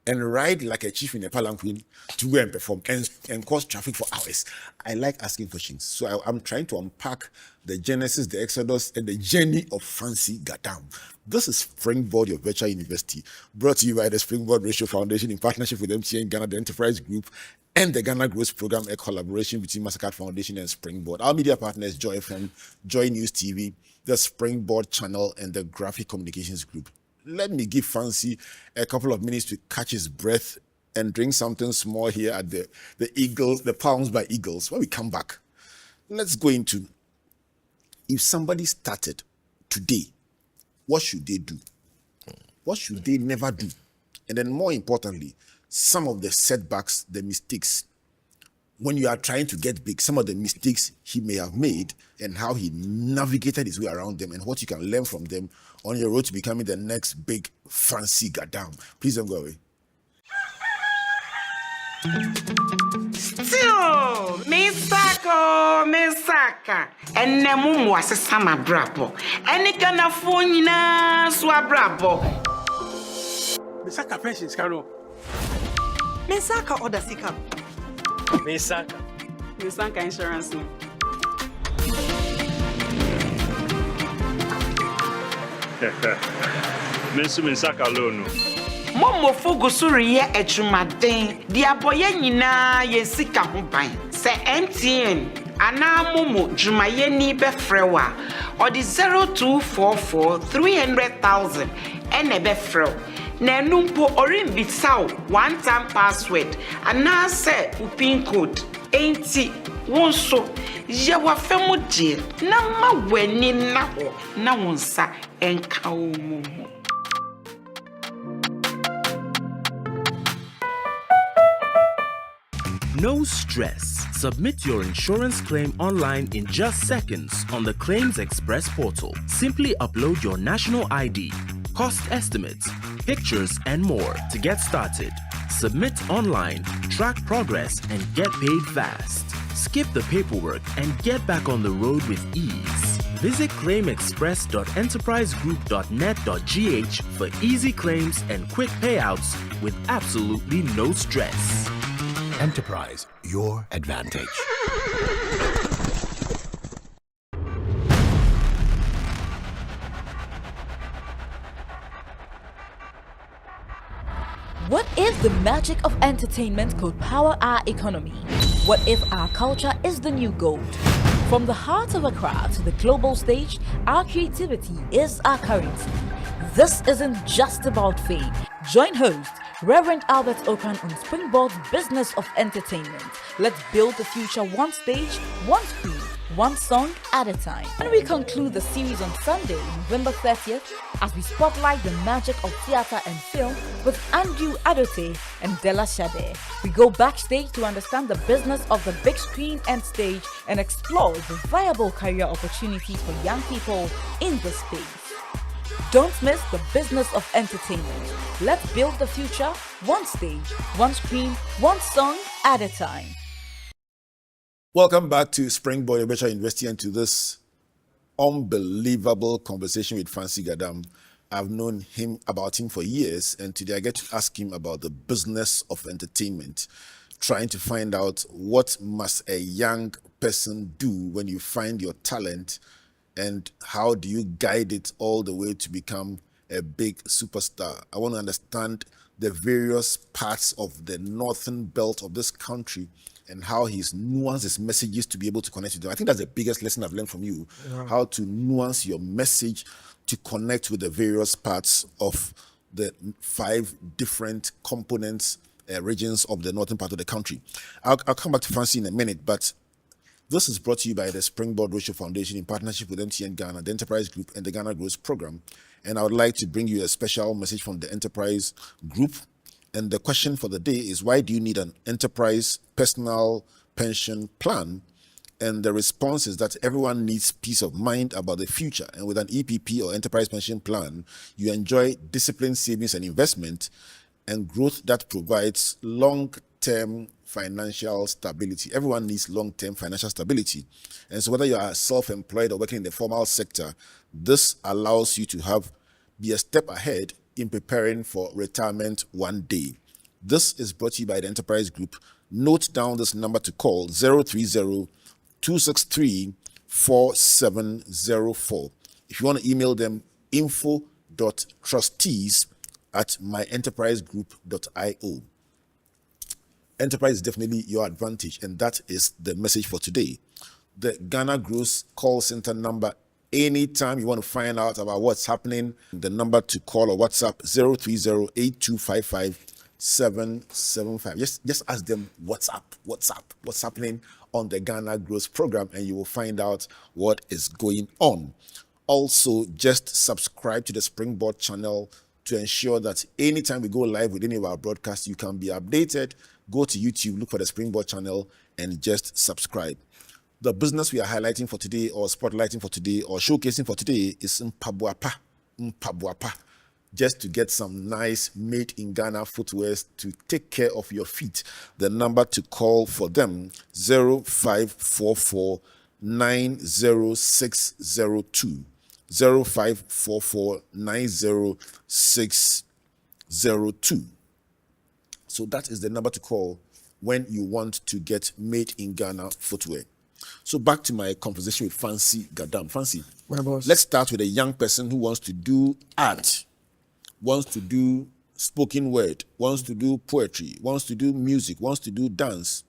[SPEAKER 2] and ride like a chief in a palanquin to go and perform and cause traffic for hours? I like asking questions. So I'm trying to unpack the genesis, the exodus, and the journey of Fancy Gadam. This is Springboard, your virtual university, brought to you by the Springboard Ratio Foundation in partnership with MTN Ghana, the Enterprise Group, and the Ghana Growth Program, a collaboration between Mastercard Foundation and Springboard. Our media partners, Joy FM, Joy News TV, the Springboard Channel, and the Graphic Communications Group. Let me give Fancy a couple of minutes to catch his breath and drink something small here at the Eagles, the Palms by Eagles. When we come back, let's go into, if somebody started today, what should they do? What should they never do? And then more importantly, some of the setbacks, the mistakes, when you are trying to get big, some of the mistakes he may have made and how he navigated his way around them and what you can learn from them on your road to becoming the next big Fancy Gadam. Please don't go away.
[SPEAKER 3] Still, Misaka, and Namu was a summer brabo, and it can afford swab
[SPEAKER 4] Misaka pensions, Carol.
[SPEAKER 5] Misaka or the Sika.
[SPEAKER 3] Misaka insurance.
[SPEAKER 4] Misaka loan.
[SPEAKER 3] Momo Fogusuri ye echumaden, the aboye nina ye sika hubai. Se MTN, ana momo jumaye ni befrewa, or the 0244 300,000 ene befrew. Nenumpo orin bitsaw one-time password, ana se upin code, 80 wonso, yewa femu die, na ma weni na ho, na wonsa enka umumu.
[SPEAKER 6] No stress. Submit your insurance claim online in just seconds on the Claims Express portal. Simply upload your national ID, cost estimates, pictures, and more to get started. Submit online, track progress, and get paid fast. Skip the paperwork and get back on the road with ease. Visit claimexpress.enterprisegroup.net.gh for easy claims and quick payouts with absolutely no stress.
[SPEAKER 7] Enterprise, your advantage.
[SPEAKER 8] What if the magic of entertainment could power our economy? What if our culture is the new gold? From the heart of Accra to the global stage, our creativity is our currency. This isn't just about fame. Join host Rev Albert Ocran on Springboard's Business of Entertainment. Let's build the future one stage, one screen, one song at a time. When we conclude the series on Sunday, November 30th, as we spotlight the magic of theatre and film with Andrew Adote and Della Shade, we go backstage to understand the business of the big screen and stage and explore the viable career opportunities for young people in this space. Don't miss the business of entertainment. Let's build the future one stage, one screen, one song at a time.
[SPEAKER 2] Welcome back to Springboard, your virtual university, and to this unbelievable conversation with Fancy Gadam. I've known about him for years, and today I get to ask him about the business of entertainment, trying to find out what must a young person do when you find your talent, and how do you guide it all the way to become a big superstar. I want to understand the various parts of the northern belt of this country and how he's nuanced his messages to be able to connect with them. I think that's the biggest lesson I've learned from you, how to nuance your message to connect with the various parts of the 5 different components, regions of the northern part of the country. I'll come back to Fancy in a minute, but this is brought to you by the Springboard Ratio Foundation in partnership with MTN Ghana, the Enterprise Group, and the Ghana Growth Program. And I would like to bring you a special message from the Enterprise Group And the question for the day is, why do you need an enterprise personal pension plan? And the response is that everyone needs peace of mind about the future. And with an EPP or enterprise pension plan, you enjoy disciplined savings and investment and growth that provides long-term financial stability. Everyone needs long-term financial stability. And so whether you are self-employed or working in the formal sector, this allows you to be a step ahead in preparing for retirement one day. This is brought to you by the Enterprise Group. Note down this number to call: 030-263-4704. If you want to email them, info.trustees@myenterprisegroup.io. Enterprise is definitely your advantage, and that is the message for today. The Ghana Grows call center number, anytime you want to find out about what's happening, the number to call or WhatsApp: 030-8255-775. Just ask them what's happening on the Ghana Grows program, and you will find out what is going on. Also, just subscribe to the Springboard channel to ensure that anytime we go live with any of our broadcasts, you can be updated. Go to YouTube, look for the Springboard channel, and just subscribe. The business we are highlighting for today, or spotlighting for today, or showcasing for today is Mpabuapa. Just to get some nice made in Ghana footwear to take care of your feet. The number to call for them: 0544-90602. 0544-90602. So that is the number to call when you want to get made in Ghana footwear. So back to my conversation with Fancy Gadam. Fancy,
[SPEAKER 1] My boss.
[SPEAKER 2] let's start with a young person who wants to do art, wants to do spoken word, wants to do poetry, wants to do music, wants to do dance.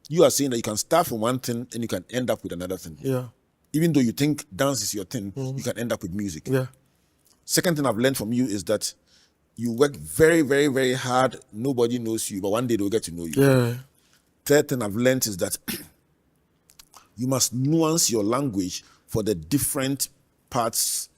[SPEAKER 2] You are saying that you can start from one thing and you can end up with another thing.
[SPEAKER 1] Yeah.
[SPEAKER 2] Even though you think dance is your thing, you can end up with music.
[SPEAKER 1] Yeah.
[SPEAKER 2] Second thing I've learned from you is that you work very, very, very hard. Nobody knows you, but one day they'll get to know you.
[SPEAKER 1] Yeah.
[SPEAKER 2] Third thing I've learned is that you must nuance your language for the different parts,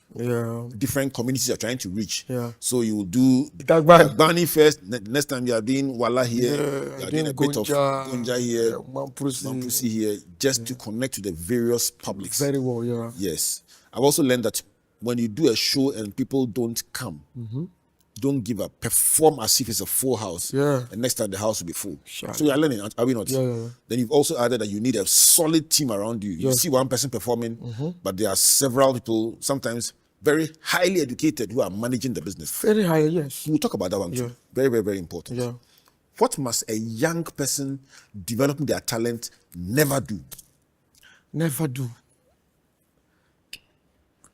[SPEAKER 2] different communities you're trying to reach.
[SPEAKER 1] Yeah.
[SPEAKER 2] So you will do
[SPEAKER 1] Dagbani.
[SPEAKER 2] Dagbani first. Next time you are doing Wala here, you are doing a bit of
[SPEAKER 1] Gonja,
[SPEAKER 2] Gonja here,
[SPEAKER 1] Mampusi.
[SPEAKER 2] Mampusi here, just to connect to the various publics.
[SPEAKER 1] Very well, yeah.
[SPEAKER 2] Yes. I've also learned that when you do a show and people don't come, don't give up. Perform as if it's a full house.
[SPEAKER 1] Yeah.
[SPEAKER 2] And next time the house will be full.
[SPEAKER 1] Sure.
[SPEAKER 2] So we are learning, are we not?
[SPEAKER 1] Yeah.
[SPEAKER 2] Then you've also added that you need a solid team around you. You see one person performing, but there are several people, sometimes very highly educated, who are managing the business.
[SPEAKER 1] Very high, yes.
[SPEAKER 2] We'll talk about that one too. Very, very, very important.
[SPEAKER 1] Yeah.
[SPEAKER 2] What must a young person developing their talent never do?
[SPEAKER 1] Never do.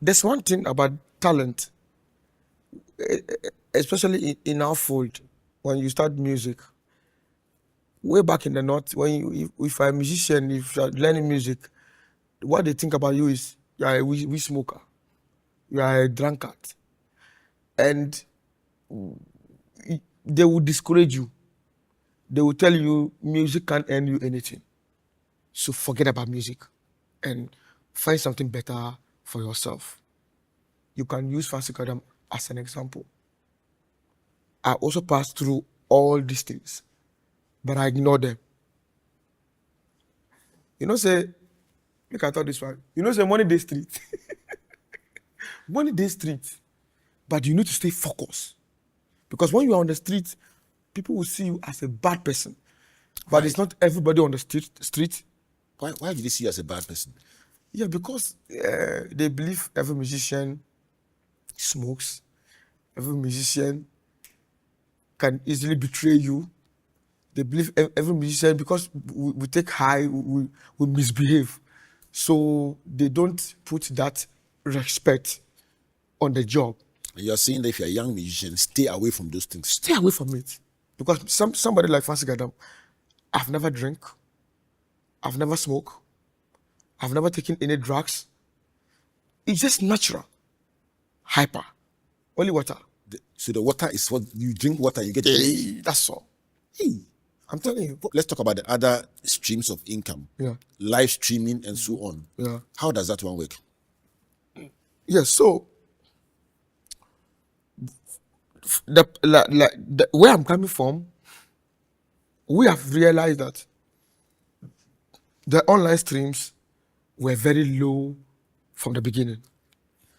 [SPEAKER 1] There's one thing about talent, especially in our field, when you start music. Way back in the north, if you're a musician, if you're learning music, what they think about you is you're a weed smoker, you are a drunkard, and they will discourage you. They will tell you music can't earn you anything. So forget about music and find something better for yourself. You can use Fancy Gadam as an example. I also passed through all these things, but I ignore them. Say, look at all this one. Say money day street. Money day street. But you need to stay focused. Because when you are on the street, people will see you as a bad person. But it's not everybody on the street.
[SPEAKER 2] Why did they see you as a bad person?
[SPEAKER 1] Yeah, because they believe every musician smokes. Every musician can easily betray you. They believe every musician, because we take high, we misbehave. So they don't put that respect on the job.
[SPEAKER 2] You're saying that if you're a young musician, stay away from those things.
[SPEAKER 1] Stay away from it. Because somebody like Fancy Gadam, I've never drank, I've never smoked, I've never taken any drugs. It's just natural. Hyper. Only water.
[SPEAKER 2] So the water is what you drink. Water, you get.
[SPEAKER 1] That's all.
[SPEAKER 2] Hey,
[SPEAKER 1] I'm telling you.
[SPEAKER 2] Let's talk about the other streams of income.
[SPEAKER 1] Yeah.
[SPEAKER 2] Live streaming and so on.
[SPEAKER 1] Yeah.
[SPEAKER 2] How does that one work?
[SPEAKER 1] Yes. So where I'm coming from, we have realized that the online streams were very low from the beginning.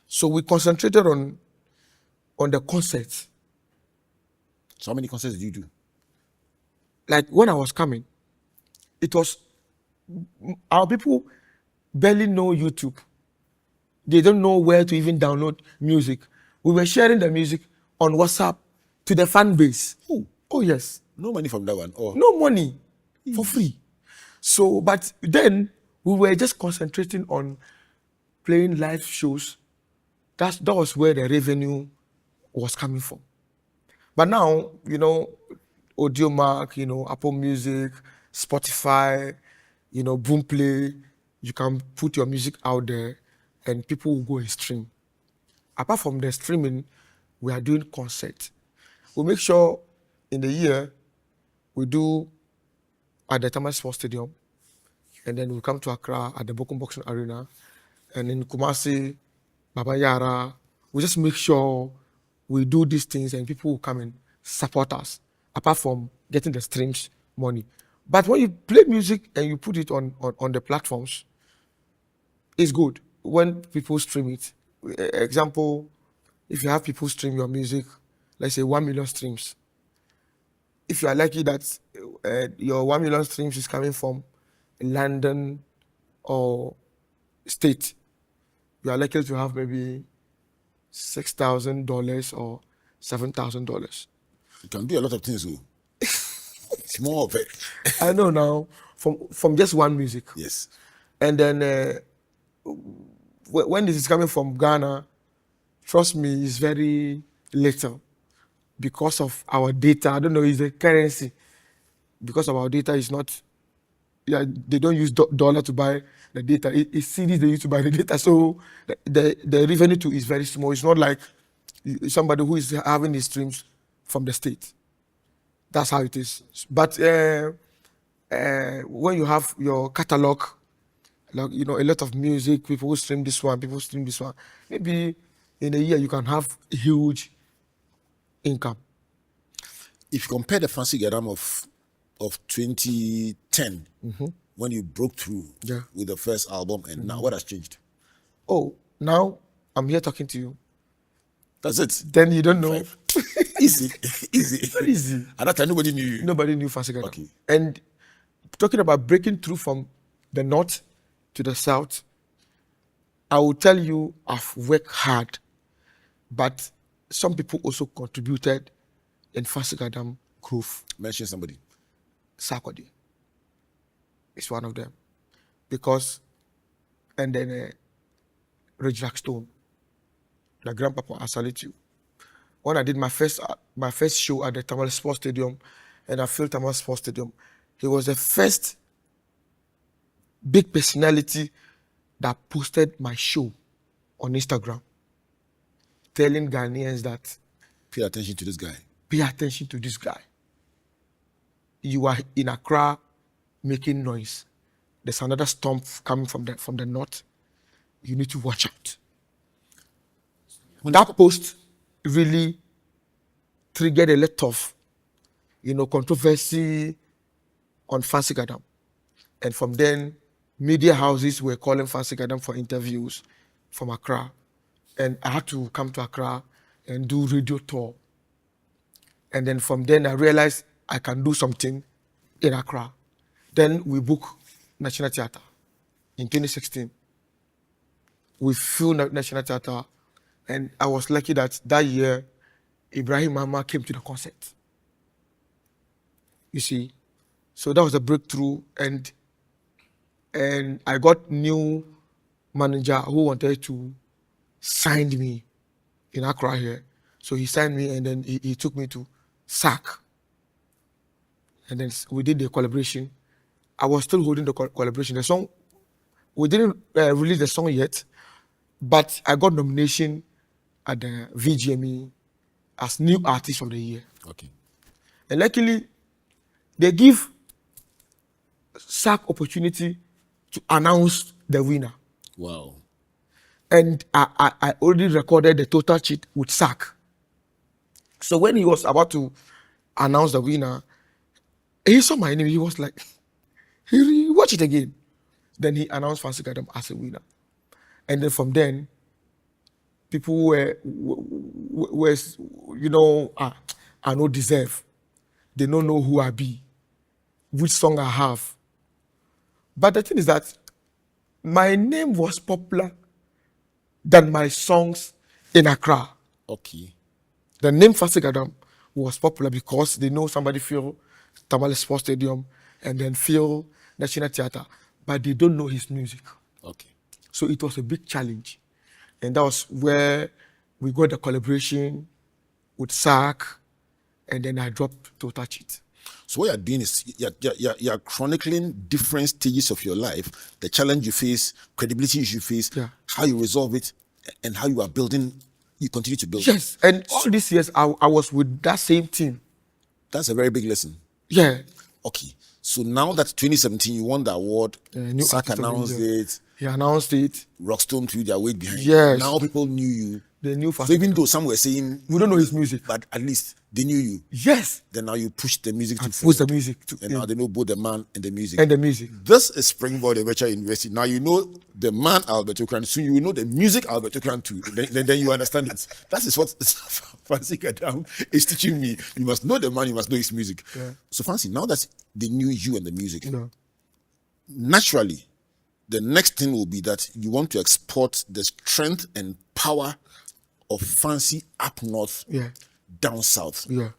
[SPEAKER 1] So we concentrated on the concerts.
[SPEAKER 2] So how many concerts did you do?
[SPEAKER 1] Like when I was coming, it was our people barely know YouTube. They don't know where to even download music. We were sharing the music on WhatsApp to the fan base. Oh yes.
[SPEAKER 2] No money from that one. Oh.
[SPEAKER 1] No money for free. So, but then we were just concentrating on playing live shows. That was where the revenue was coming from. But now, Audiomack, Apple Music, Spotify, Boomplay, you can put your music out there and people will go and stream. Apart from the streaming, we are doing concerts. We make sure in the year we do at the Tamas Sports Stadium, and then we come to Accra at the Bokum Boxing Arena, and in Kumasi, Baba Yara. We just make sure we do these things and people will come and support us, apart from getting the streams money. But when you play music and you put it on the platforms, it's good when people stream it. Example, if you have people stream your music, let's say 1 million streams. If you are lucky that your 1 million streams is coming from London or state, you are likely to have maybe $6,000 or $7,000.
[SPEAKER 2] You can do a lot of things. It's more of it.
[SPEAKER 1] I know now from just one music.
[SPEAKER 2] Yes.
[SPEAKER 1] And then when this is coming from Ghana, trust me, it's very little because of our data. I don't know, it's the currency. Because of our data is not, they don't use dollar to buy the data. It's cedis they use to buy the data. So the revenue too is very small. It's not like somebody who is having his streams from the state. That's how it is. But when you have your catalog, like, a lot of music, people stream this one, people stream this one. Maybe in a year you can have a huge income.
[SPEAKER 2] If you compare the Fancy Gadam of 2010, when you broke through with the first album, and now what has changed?
[SPEAKER 1] Oh, now I'm here talking to you.
[SPEAKER 2] That's it.
[SPEAKER 1] Then you don't know.
[SPEAKER 2] Easy.
[SPEAKER 1] Very easy.
[SPEAKER 2] At that time, nobody knew you.
[SPEAKER 1] Nobody knew Fancy Gadam.
[SPEAKER 2] Okay.
[SPEAKER 1] And talking about breaking through from the north to the south, I will tell you I've worked hard, but some people also contributed in Fancy Gadam growth.
[SPEAKER 2] Mention somebody.
[SPEAKER 1] Sarkodie is one of them. Because, and then Reggie Stone, the grandpapa, I salute you. When I did my first show at the Tamale Sports Stadium, and I filled Tamale Sports Stadium, he was the first big personality that posted my show on Instagram, telling Ghanaians that
[SPEAKER 2] pay attention to this guy.
[SPEAKER 1] Pay attention to this guy. You are in Accra making noise. There's another storm coming from the north. You need to watch out. That post really triggered a lot of, controversy on Fancy Gadam. And from then, media houses were calling Fancy Gadam for interviews from Accra. And I had to come to Accra and do radio tour. And then from then, I realized I can do something in Accra. Then we booked National Theatre in 2016. We filled National Theatre, and I was lucky that year, Ibrahim Mama came to the concert. You see, so that was a breakthrough, and I got new manager who wanted to sign me in Accra here. So he signed me, and then he took me to SAC. And then we did the collaboration. I was still holding the collaboration. The song, we didn't release the song yet, but I got nomination at the VGME as New Artist of the Year.
[SPEAKER 2] Okay.
[SPEAKER 1] And luckily, they give SAC opportunity to announce the winner.
[SPEAKER 2] Wow.
[SPEAKER 1] And I already recorded the total cheat with SAC. So when he was about to announce the winner, he saw my name. He was like, he watch it again. Then he announced Fancy Gadam as a winner. And then from then, people were I don't deserve. They don't know who I be, which song I have. But the thing is that my name was popular than my songs in Accra.
[SPEAKER 2] Okay.
[SPEAKER 1] The name Fancy Gadam was popular because they know somebody feel Tamale Sports Stadium and then feel National Theatre, but they don't know his music.
[SPEAKER 2] Okay.
[SPEAKER 1] So it was a big challenge. And that was where we got the collaboration with SAC, and then I dropped To Touch It.
[SPEAKER 2] So what you're doing is you're chronicling different stages of your life, the challenge you face, credibility you face, how you resolve it, and how you are building, you continue to build.
[SPEAKER 1] Yes, and all these years I was with that same team.
[SPEAKER 2] That's a very big lesson.
[SPEAKER 1] Yeah.
[SPEAKER 2] Okay. So now that 2017 you won the award, SAC announced it.
[SPEAKER 1] He announced it.
[SPEAKER 2] Rockstone threw their weight behind
[SPEAKER 1] Yes.
[SPEAKER 2] you. Now people knew you.
[SPEAKER 1] They knew
[SPEAKER 2] So even though some were saying
[SPEAKER 1] we don't know his music,
[SPEAKER 2] but at least they knew you.
[SPEAKER 1] Yes.
[SPEAKER 2] Then now you push the music to
[SPEAKER 1] push the music to
[SPEAKER 2] and now they know both the man and the music.
[SPEAKER 1] And the music.
[SPEAKER 2] This is Springboard Virtual University. Now you know the man Albert Ocran, so you will know the music Albert Ocran too. Then you understand it. That is what Fancy Gadam is teaching me. You must know the man, you must know his music.
[SPEAKER 1] Yeah.
[SPEAKER 2] So Fancy, now that they knew you and the music,
[SPEAKER 1] No.
[SPEAKER 2] naturally, the next thing will be that you want to export the strength and power of Fancy up north, down south.
[SPEAKER 1] Yeah.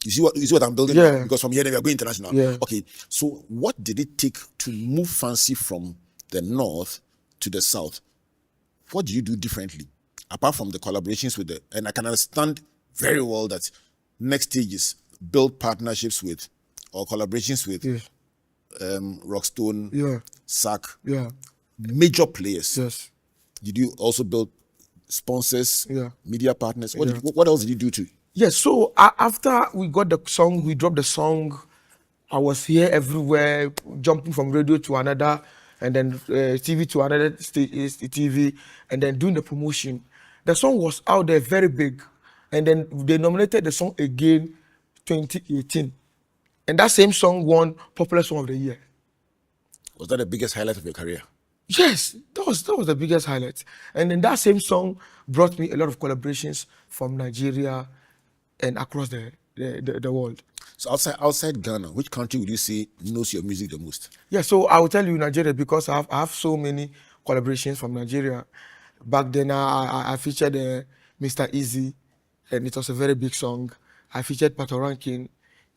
[SPEAKER 2] You see what I'm building?
[SPEAKER 1] Yeah.
[SPEAKER 2] Because from here we are going international.
[SPEAKER 1] Yeah.
[SPEAKER 2] Okay. So what did it take to move Fancy from the north to the south? What do you do differently? Apart from the collaborations with and I can understand very well that next stage is build partnerships with or collaborations with Rockstone, SAC, major players.
[SPEAKER 1] Yes.
[SPEAKER 2] Did you also build sponsors, media partners? What else did you do to?
[SPEAKER 1] Yes, so after we got the song, we dropped the song, I was here everywhere, jumping from radio to another, and then TV to another TV, and then doing the promotion. The song was out there very big, and then they nominated the song again 2018. And that same song won Popular Song of the Year.
[SPEAKER 2] Was that the biggest highlight of your career?
[SPEAKER 1] Yes, that was the biggest highlight. And then that same song brought me a lot of collaborations from Nigeria and across the world.
[SPEAKER 2] So outside Ghana, which country would you say knows your music the most?
[SPEAKER 1] Yeah, so I will tell you Nigeria because I have so many collaborations from Nigeria. Back then I featured Mr. Easy, and it was a very big song. I featured Pato Rankin,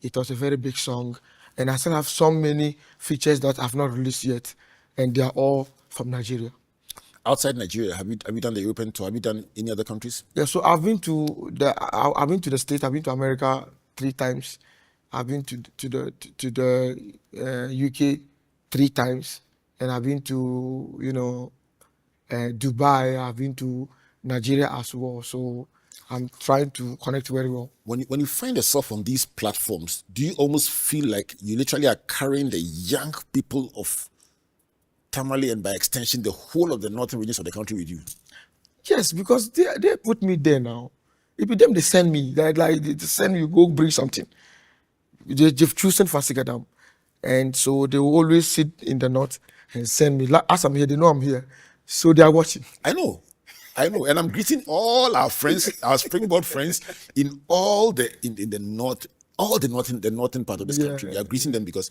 [SPEAKER 1] it was a very big song. And I still have so many features that I've not released yet, and they are all from Nigeria.
[SPEAKER 2] Outside Nigeria, have you done the European tour? Have you done any other countries?
[SPEAKER 1] Yeah, so I've been to the States. I've been to America 3 times. I've been to the UK 3 times, and I've been to Dubai. I've been to Nigeria as well. So I'm trying to connect very well.
[SPEAKER 2] When you find yourself on these platforms, do you almost feel like you literally are carrying the young people of Tamale and by extension the whole of the northern regions of the country with you?
[SPEAKER 1] Yes, because they put me there now. If it's them, they send me. They send me, go bring something. They've chosen Fancy Gadam. And so they will always sit in the north and send me. Like, as I'm here, they know I'm here. So they are watching.
[SPEAKER 2] I know. And I'm greeting all our friends, our Springboard friends in all in the north, all the northern part of this country. We are greeting them because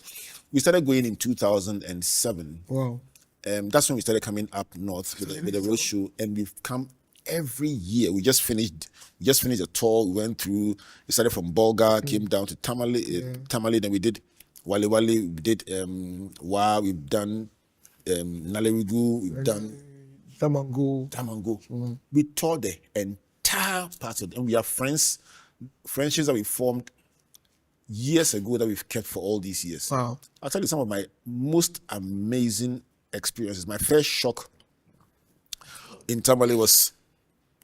[SPEAKER 2] we started going in 2007.
[SPEAKER 1] Wow.
[SPEAKER 2] That's when we started coming up north with the road show, and we've come every year. We just finished a tour. We went through. We started from Bolga, came down to Tamale. Then we did Wale Wale. We did Wa. We've done Nalerigu. We've done
[SPEAKER 1] Tamango.
[SPEAKER 2] We toured the entire part of it, and we are friendships that we formed years ago that we've kept for all these years.
[SPEAKER 1] Wow.
[SPEAKER 2] I'll tell you some of my most amazing experiences. My first shock in Tamale was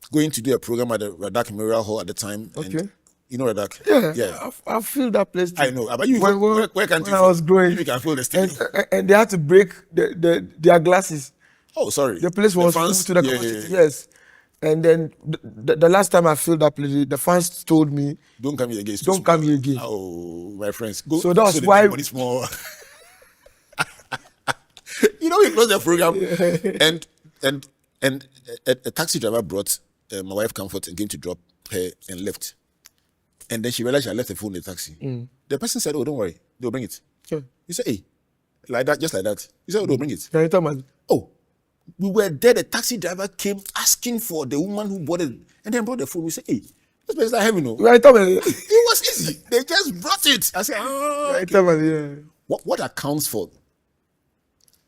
[SPEAKER 2] going to do a program at the Radak Memorial Hall at the time.
[SPEAKER 1] Okay.
[SPEAKER 2] And you know Radak?
[SPEAKER 1] Yeah. I feel that place too.
[SPEAKER 2] I know. But you, where can't you?
[SPEAKER 1] When I was growing,
[SPEAKER 2] you can feel the stadium.
[SPEAKER 1] And they had to break their glasses.
[SPEAKER 2] Oh, sorry.
[SPEAKER 1] The place was full to the capacity. Yes. And then the last time I filled that place, the fans told me,
[SPEAKER 2] Don't come here again. it's too
[SPEAKER 1] don't come
[SPEAKER 2] small.
[SPEAKER 1] here again.
[SPEAKER 2] Oh, my friends. Go,
[SPEAKER 1] So that's
[SPEAKER 2] the
[SPEAKER 1] why-
[SPEAKER 2] money small. We closed the program, and a taxi driver brought my wife Comfort and came to drop her and left. And then she realized I left the phone in the taxi. The person said, "Oh, don't worry, they'll bring it."
[SPEAKER 1] Sure.
[SPEAKER 2] He said, "Hey, like that, just like that." He said, "Oh, they'll bring it."
[SPEAKER 1] Can you tell me?
[SPEAKER 2] Oh, we were there. The taxi driver came asking for the woman who bought it, and then brought the phone. We said, "Hey, this place is not heavy, no."
[SPEAKER 1] Can you tell me?
[SPEAKER 2] It was easy. They just brought it. I said, "Oh."
[SPEAKER 1] Can you tell me? Yeah.
[SPEAKER 2] What accounts for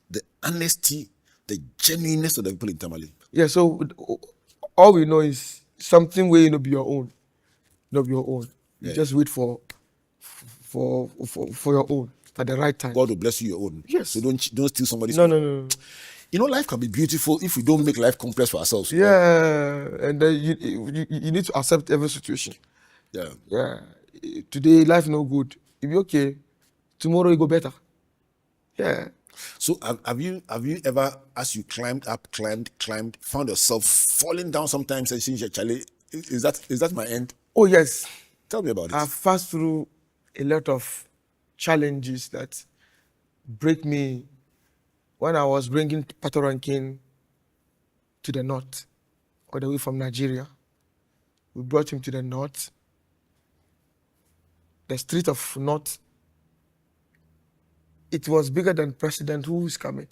[SPEAKER 2] the honesty, the genuineness of the people in Tamale?
[SPEAKER 1] Yeah, so all we know is something where be your own. Not your own. You
[SPEAKER 2] Yeah.
[SPEAKER 1] just wait for your own at the right time.
[SPEAKER 2] God will bless you your own.
[SPEAKER 1] Yes.
[SPEAKER 2] So don't steal somebody's.
[SPEAKER 1] No.
[SPEAKER 2] Life can be beautiful if we don't make life complex for ourselves.
[SPEAKER 1] Yeah, and then you need to accept every situation.
[SPEAKER 2] Yeah.
[SPEAKER 1] Yeah. Today life no good. It be okay. Tomorrow it go better. Yeah.
[SPEAKER 2] So have you ever, as you climbed, found yourself falling down sometimes and saying, "Charlie, is that my end?"
[SPEAKER 1] Oh yes.
[SPEAKER 2] Tell me about it.
[SPEAKER 1] I've passed through a lot of challenges that break me. When I was bringing Patoranking to the north, all the way from Nigeria, we brought him to the north. The street of North, it was bigger than President who is coming,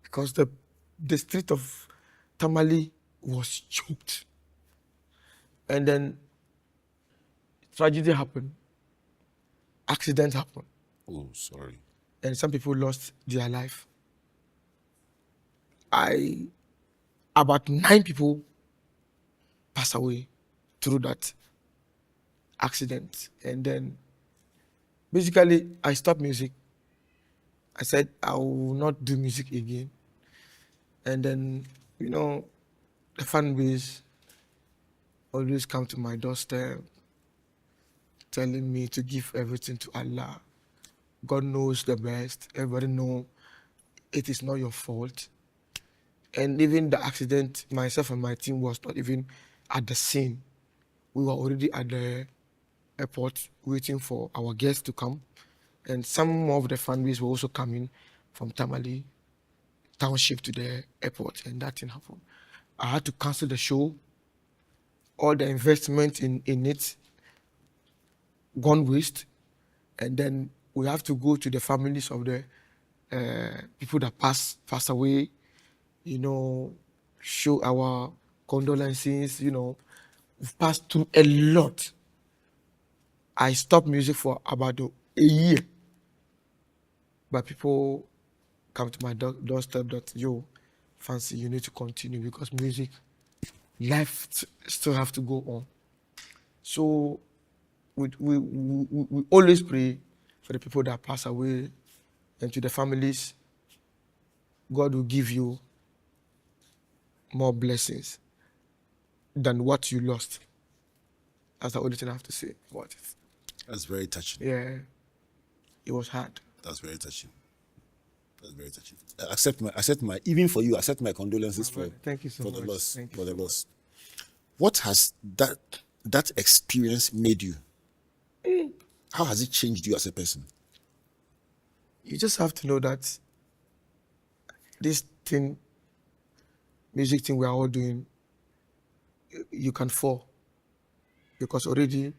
[SPEAKER 1] because the street of Tamale was choked. And then tragedy happened, accident happened,
[SPEAKER 2] Oh, sorry.
[SPEAKER 1] and some people lost their life. About 9 people passed away through that accident. And then basically I stopped music. I said I will not do music again. And then, the fan base always come to my doorstep telling me to give everything to Allah. God knows the best. Everybody know it is not your fault. And even the accident, myself and my team was not even at the scene. We were already at the airport waiting for our guests to come. And some of the families were also coming from Tamale Township to the airport, and that didn't happen. I had to cancel the show. All the investment in it gone waste. And then we have to go to the families of the people that passed away, show our condolences, We've passed through a lot. I stopped music for about a year. But people come to my doorstep that, yo, Fancy, you need to continue because music, life still have to go on. So we always pray for the people that pass away, and to the families, God will give you more blessings than what you lost. That's the only thing I have to say about it.
[SPEAKER 2] That's very touching.
[SPEAKER 1] Yeah, it was hard.
[SPEAKER 2] That's very touching. That's very touching. Accept my even for you. Accept my condolences for
[SPEAKER 1] Thank you so
[SPEAKER 2] for
[SPEAKER 1] much.
[SPEAKER 2] the loss.
[SPEAKER 1] Thank you
[SPEAKER 2] For the
[SPEAKER 1] so
[SPEAKER 2] loss. What has that experience made you? How has it changed you as a person?
[SPEAKER 1] You just have to know that this thing, music thing we are all doing, you can fall. Because already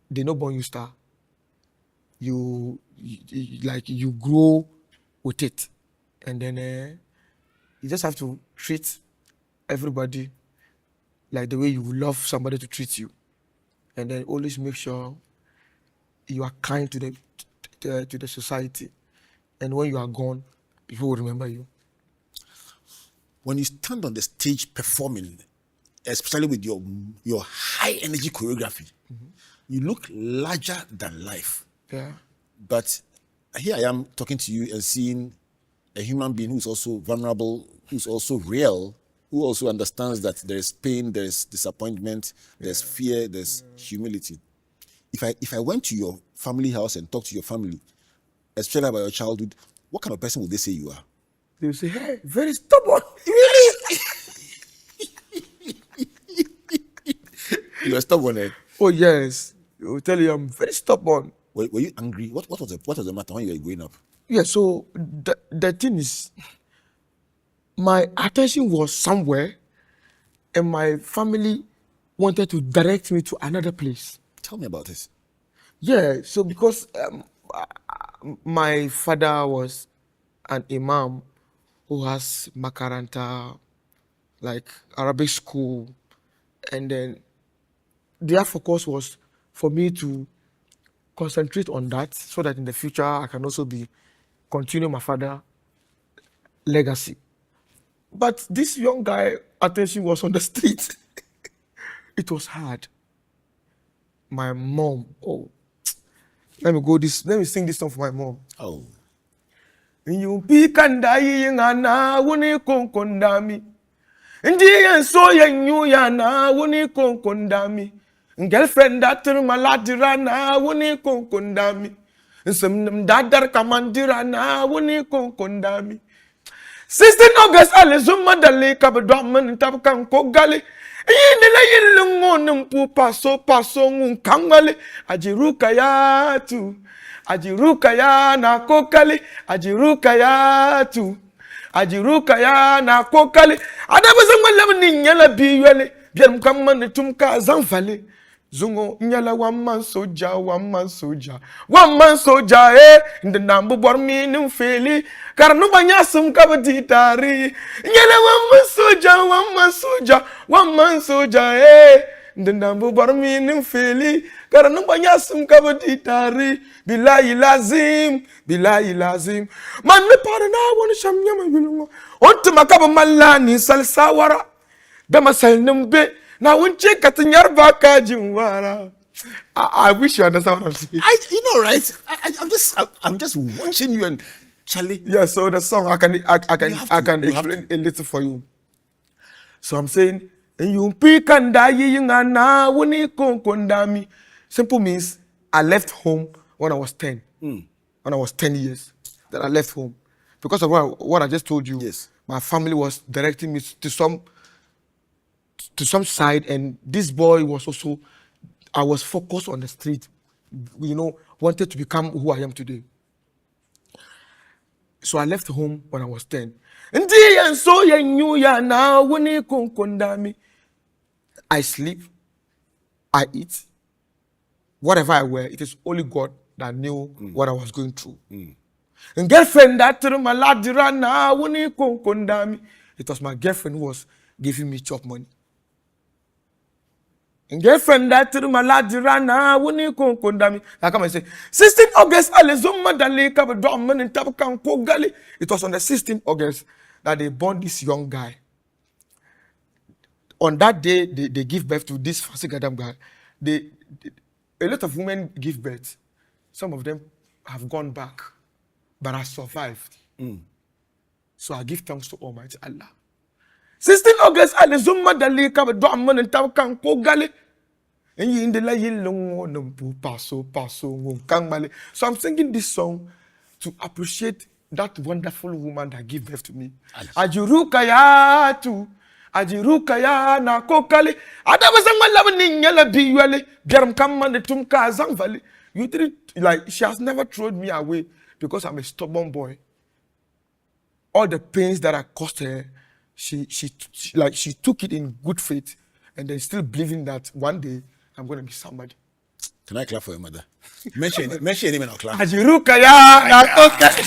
[SPEAKER 1] they know born you star. You grow with it. And then you just have to treat everybody like the way you would love somebody to treat you. And then always make sure you are kind to the society. And when you are gone, people will remember you.
[SPEAKER 2] When you stand on the stage performing, especially with your high energy choreography, you look larger than life.
[SPEAKER 1] Yeah.
[SPEAKER 2] But here I am talking to you and seeing a human being who's also vulnerable, who's also real, who also understands that there is pain, there is disappointment, there's fear, there's humility. If I went to your family house and talked to your family, especially about your childhood, what kind of person would they say you are?
[SPEAKER 1] They will say, hey, very stubborn.
[SPEAKER 2] Really? You were stubborn, eh?
[SPEAKER 1] Oh yes, I will tell you, I'm very stubborn.
[SPEAKER 2] Were you angry? What was the matter when you were growing up?
[SPEAKER 1] Yeah, so the thing is, my attention was somewhere, and my family wanted to direct me to another place.
[SPEAKER 2] Tell me about this.
[SPEAKER 1] Yeah, so because my father was an imam who has makaranta, like Arabic school, and then their focus was for me to concentrate on that so that in the future I can also continue my father's legacy. But this young guy, attention was on the street. It was hard. My mom, let me sing this song for my mom.
[SPEAKER 2] Oh.
[SPEAKER 1] You pick and die na wuni konkondami. Ndi so you ya na wuni konkondami. Girlfriend that maladira na wuni konkondami. Some dadar kamandira na wuni konkondami. 16 August alizuma dali kabadwaman tabkan kogali. Yinila yilungo numpu paso ngungkamali. Ajiruka ya tu. Ajiruka ya na kokali. Ajiruka ya tu. Ajiruka ya na kokali. Adabazangwa lamni nyala biwele. Biam kamani tumka zanfale. Zungo nyala one man soja. The number born me no faili. Karano banyasum kabaditari. Nyala one man soja. The number born me no faili. Karano banyasum kabaditari. Bilahi lazim. Man me parana wana shamnyama bilungo. Onto makaba malani salsawara. Bema salnumbe. Now when check at the I wish you understand what I'm saying.
[SPEAKER 2] You know, right? I'm just watching you and Charlie.
[SPEAKER 1] Yeah, so the song I can explain a little for you. So I'm saying, you pick and die na wuni konkondami. Simple means I left home when I was 10. When I was 10 years, that I left home because of what I just told you.
[SPEAKER 2] Yes.
[SPEAKER 1] My family was directing me to some side, and this boy was also, I was focused on the street, wanted to become who I am today. So I left home when I was 10. And so you knew ya now when you konkondami. I sleep, I eat, whatever I wear, it is only God that knew what I was going through. And girlfriend that maladira na when you konkondami. It was my girlfriend who was giving me chop money. And girlfriend that maladira na wuni konkondami. I come and say, 16 August alizuma dali kabadwaman and tabakan kogali. It was on the 16th August that they born this young guy. On that day, they give birth to this Fancy Gadam guy. A lot of women give birth. Some of them have gone back, but I survived. So I give thanks to Almighty Allah. 16 August alizuma dali kabadwaman and tabakan kogali. And you in the so I'm singing this song to appreciate that wonderful woman that gave birth to me. Ajiruka ya tu, ajiruka ya na kokali. Adabazangwa labani nyala biwele. Biaram kamane tumka zangvali. You treat like she has never thrown me away because I'm a stubborn boy. All the pains that I caused her, she took it in good faith, and then still believing that one day I'm going to be somebody.
[SPEAKER 2] Can I clap for your mother? Mention your name and I'll clap.
[SPEAKER 1] Ajiruka ya na kokali.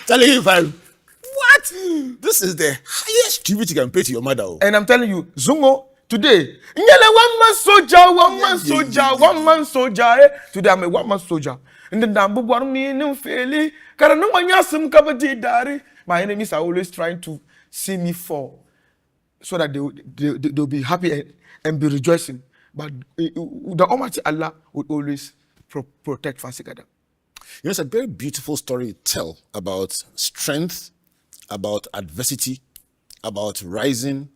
[SPEAKER 2] Telling you, what? This is the highest tribute you can pay to your mother.
[SPEAKER 1] And I'm telling you, Zungo, today, one man soldier. Today I'm a one-man soldier. And the number one meaning fairly. My enemies are always trying to see me fall, so that they'll be happy and be rejoicing. But the Almighty Allah would always protect Fancy Gadam.
[SPEAKER 2] It's a very beautiful story to tell about strength, about adversity, about rising,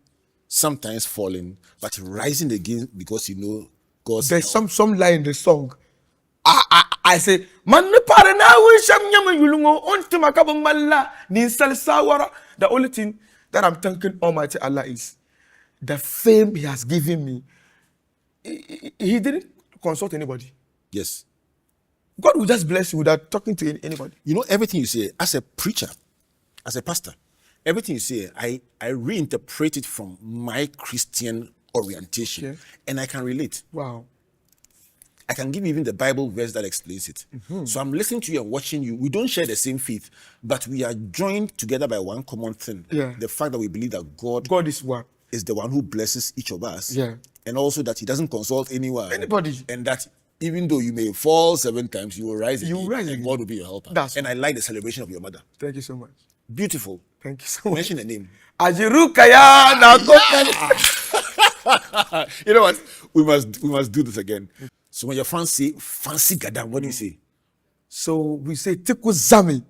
[SPEAKER 2] sometimes falling, but rising again because God's
[SPEAKER 1] There's some line in the song. I say, man, the only thing that I'm thanking Almighty Allah is the fame He has given me he didn't consult anybody.
[SPEAKER 2] Yes.
[SPEAKER 1] God will just bless you without talking to anybody.
[SPEAKER 2] You know, everything you say, as a preacher, as a pastor, everything you say, I reinterpret it from my Christian orientation,
[SPEAKER 1] Okay.
[SPEAKER 2] and I can relate.
[SPEAKER 1] Wow.
[SPEAKER 2] I can give you even the Bible verse that explains it. So I'm listening to you and watching you. We don't share the same faith, but we are joined together by one common thing.
[SPEAKER 1] Yeah.
[SPEAKER 2] The fact that we believe that
[SPEAKER 1] God is one.
[SPEAKER 2] is the one who blesses each of us.
[SPEAKER 1] Yeah.
[SPEAKER 2] And also that he doesn't consult anyone.
[SPEAKER 1] Anybody.
[SPEAKER 2] And that even though you may fall 7 times, you will rise
[SPEAKER 1] You
[SPEAKER 2] again.
[SPEAKER 1] will rise
[SPEAKER 2] and
[SPEAKER 1] again.
[SPEAKER 2] God will be your helper.
[SPEAKER 1] That's
[SPEAKER 2] and I like the celebration of your mother.
[SPEAKER 1] Thank you so much.
[SPEAKER 2] Beautiful.
[SPEAKER 1] Thank you so much.
[SPEAKER 2] Mention the name.
[SPEAKER 1] Ajiru Kaya na
[SPEAKER 2] You know what? We must do this again. So when your fans say Fancy Gadam, what do you say?
[SPEAKER 1] So we say Tiku Zami.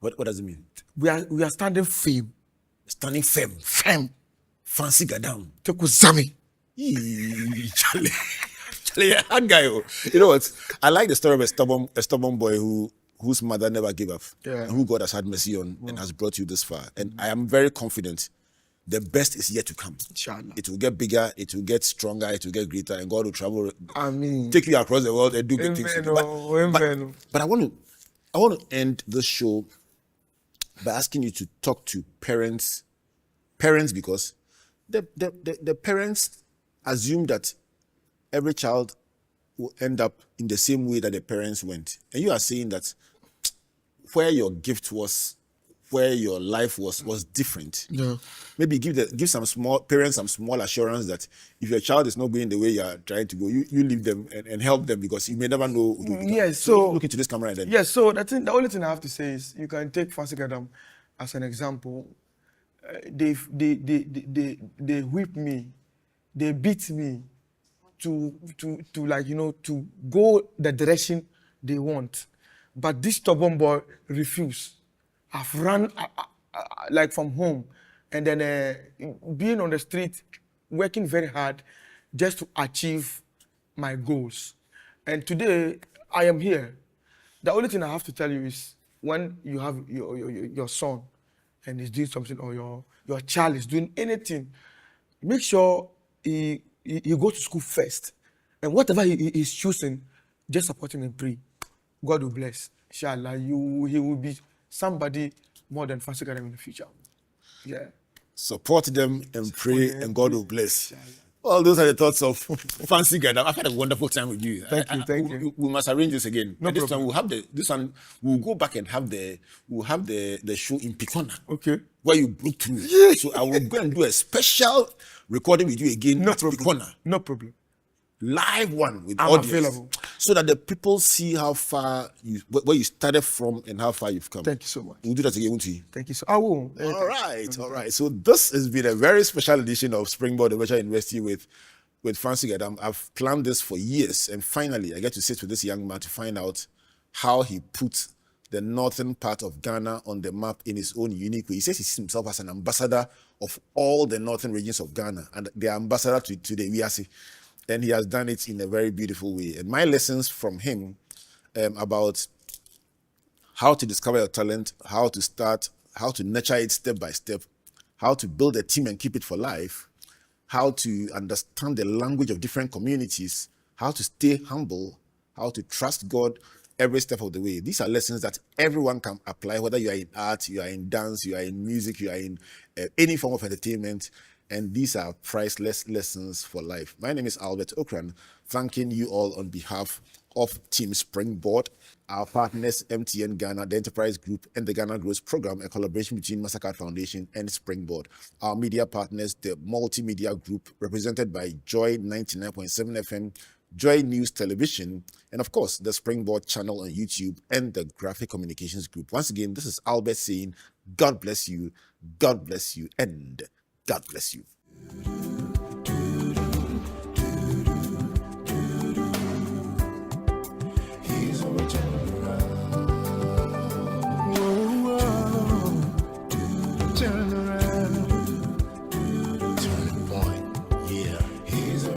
[SPEAKER 2] What does it mean?
[SPEAKER 1] We are standing firm.
[SPEAKER 2] Standing firm. Firm. Fancy Gadam.
[SPEAKER 1] Tiku Zami.
[SPEAKER 2] Charlie, that guy. Oh. You know what? I like the story of a stubborn boy whose mother never gave up,
[SPEAKER 1] Yeah.
[SPEAKER 2] and who God has had mercy on and has brought you this far. And I am very confident the best is yet to come.
[SPEAKER 1] Inshallah.
[SPEAKER 2] It will get bigger, it will get stronger, it will get greater, and God will travel,
[SPEAKER 1] Take
[SPEAKER 2] you across the world and do big things. But I want to end this show by asking you to talk to parents because the parents assume that every child will end up in the same way that the parents went. And you are saying that where your gift was, where your life was different.
[SPEAKER 1] Yeah.
[SPEAKER 2] Maybe give some small parents some small assurance that if your child is not going the way you are trying to go, you leave them and help them, because you may never know.
[SPEAKER 1] Yes, so
[SPEAKER 2] look into this camera and then.
[SPEAKER 1] Yes, so the only thing I have to say is you can take Fancy Gadam as an example. They whip me, they beat me to to go the direction they want, but this stubborn boy refused. I've run like from home, and then being on the street, working very hard just to achieve my goals. And today I am here. The only thing I have to tell you is when you have your son and he's doing something, or your child is doing anything, make sure he goes to school first. And whatever he is choosing, just support him and pray. God will bless. Inshallah, he will be somebody more than Fancy Gadam in the future. Yeah.
[SPEAKER 2] Support them and pray, and God will bless. Well, those are the thoughts of Fancy Gadam. I've had a wonderful time with you.
[SPEAKER 1] Thank you.
[SPEAKER 2] We must arrange this again.
[SPEAKER 1] No
[SPEAKER 2] and this
[SPEAKER 1] problem.
[SPEAKER 2] time we'll go back and have the show in Picona.
[SPEAKER 1] Okay.
[SPEAKER 2] Where you broke through. Yeah. So I will go and do a special recording with you again at Picona.
[SPEAKER 1] No problem.
[SPEAKER 2] Live one with
[SPEAKER 1] I'm
[SPEAKER 2] audience,
[SPEAKER 1] available.
[SPEAKER 2] so that the people see how far where you started from and how far you've come.
[SPEAKER 1] Thank you so much.
[SPEAKER 2] We'll do that again, won't we?
[SPEAKER 1] Thank you so. I will.
[SPEAKER 2] All right. So this has been a very special edition of Springboard Virtual University with Fancy Gadam. I've planned this for years, and finally I get to sit with this young man to find out how he put the northern part of Ghana on the map in his own unique way. He says he sees himself as an ambassador of all the northern regions of Ghana and the ambassador to the Wiase. And he has done it in a very beautiful way. And my lessons from him about how to discover your talent, how to start, how to nurture it step by step, how to build a team and keep it for life, how to understand the language of different communities, how to stay humble, how to trust God every step of the way. These are lessons that everyone can apply, whether you are in art, you are in dance, you are in music, you are in any form of entertainment. And these are priceless lessons for life. My name is Albert Ocran, thanking you all on behalf of Team Springboard, our partners MTN Ghana, the Enterprise Group, and the Ghana Growth Program, a collaboration between Mastercard Foundation and Springboard. Our media partners, the Multimedia Group, represented by Joy 99.7 FM, Joy News Television, and of course, the Springboard channel on YouTube, and the Graphic Communications Group. Once again, this is Albert saying, God bless you, and God bless you.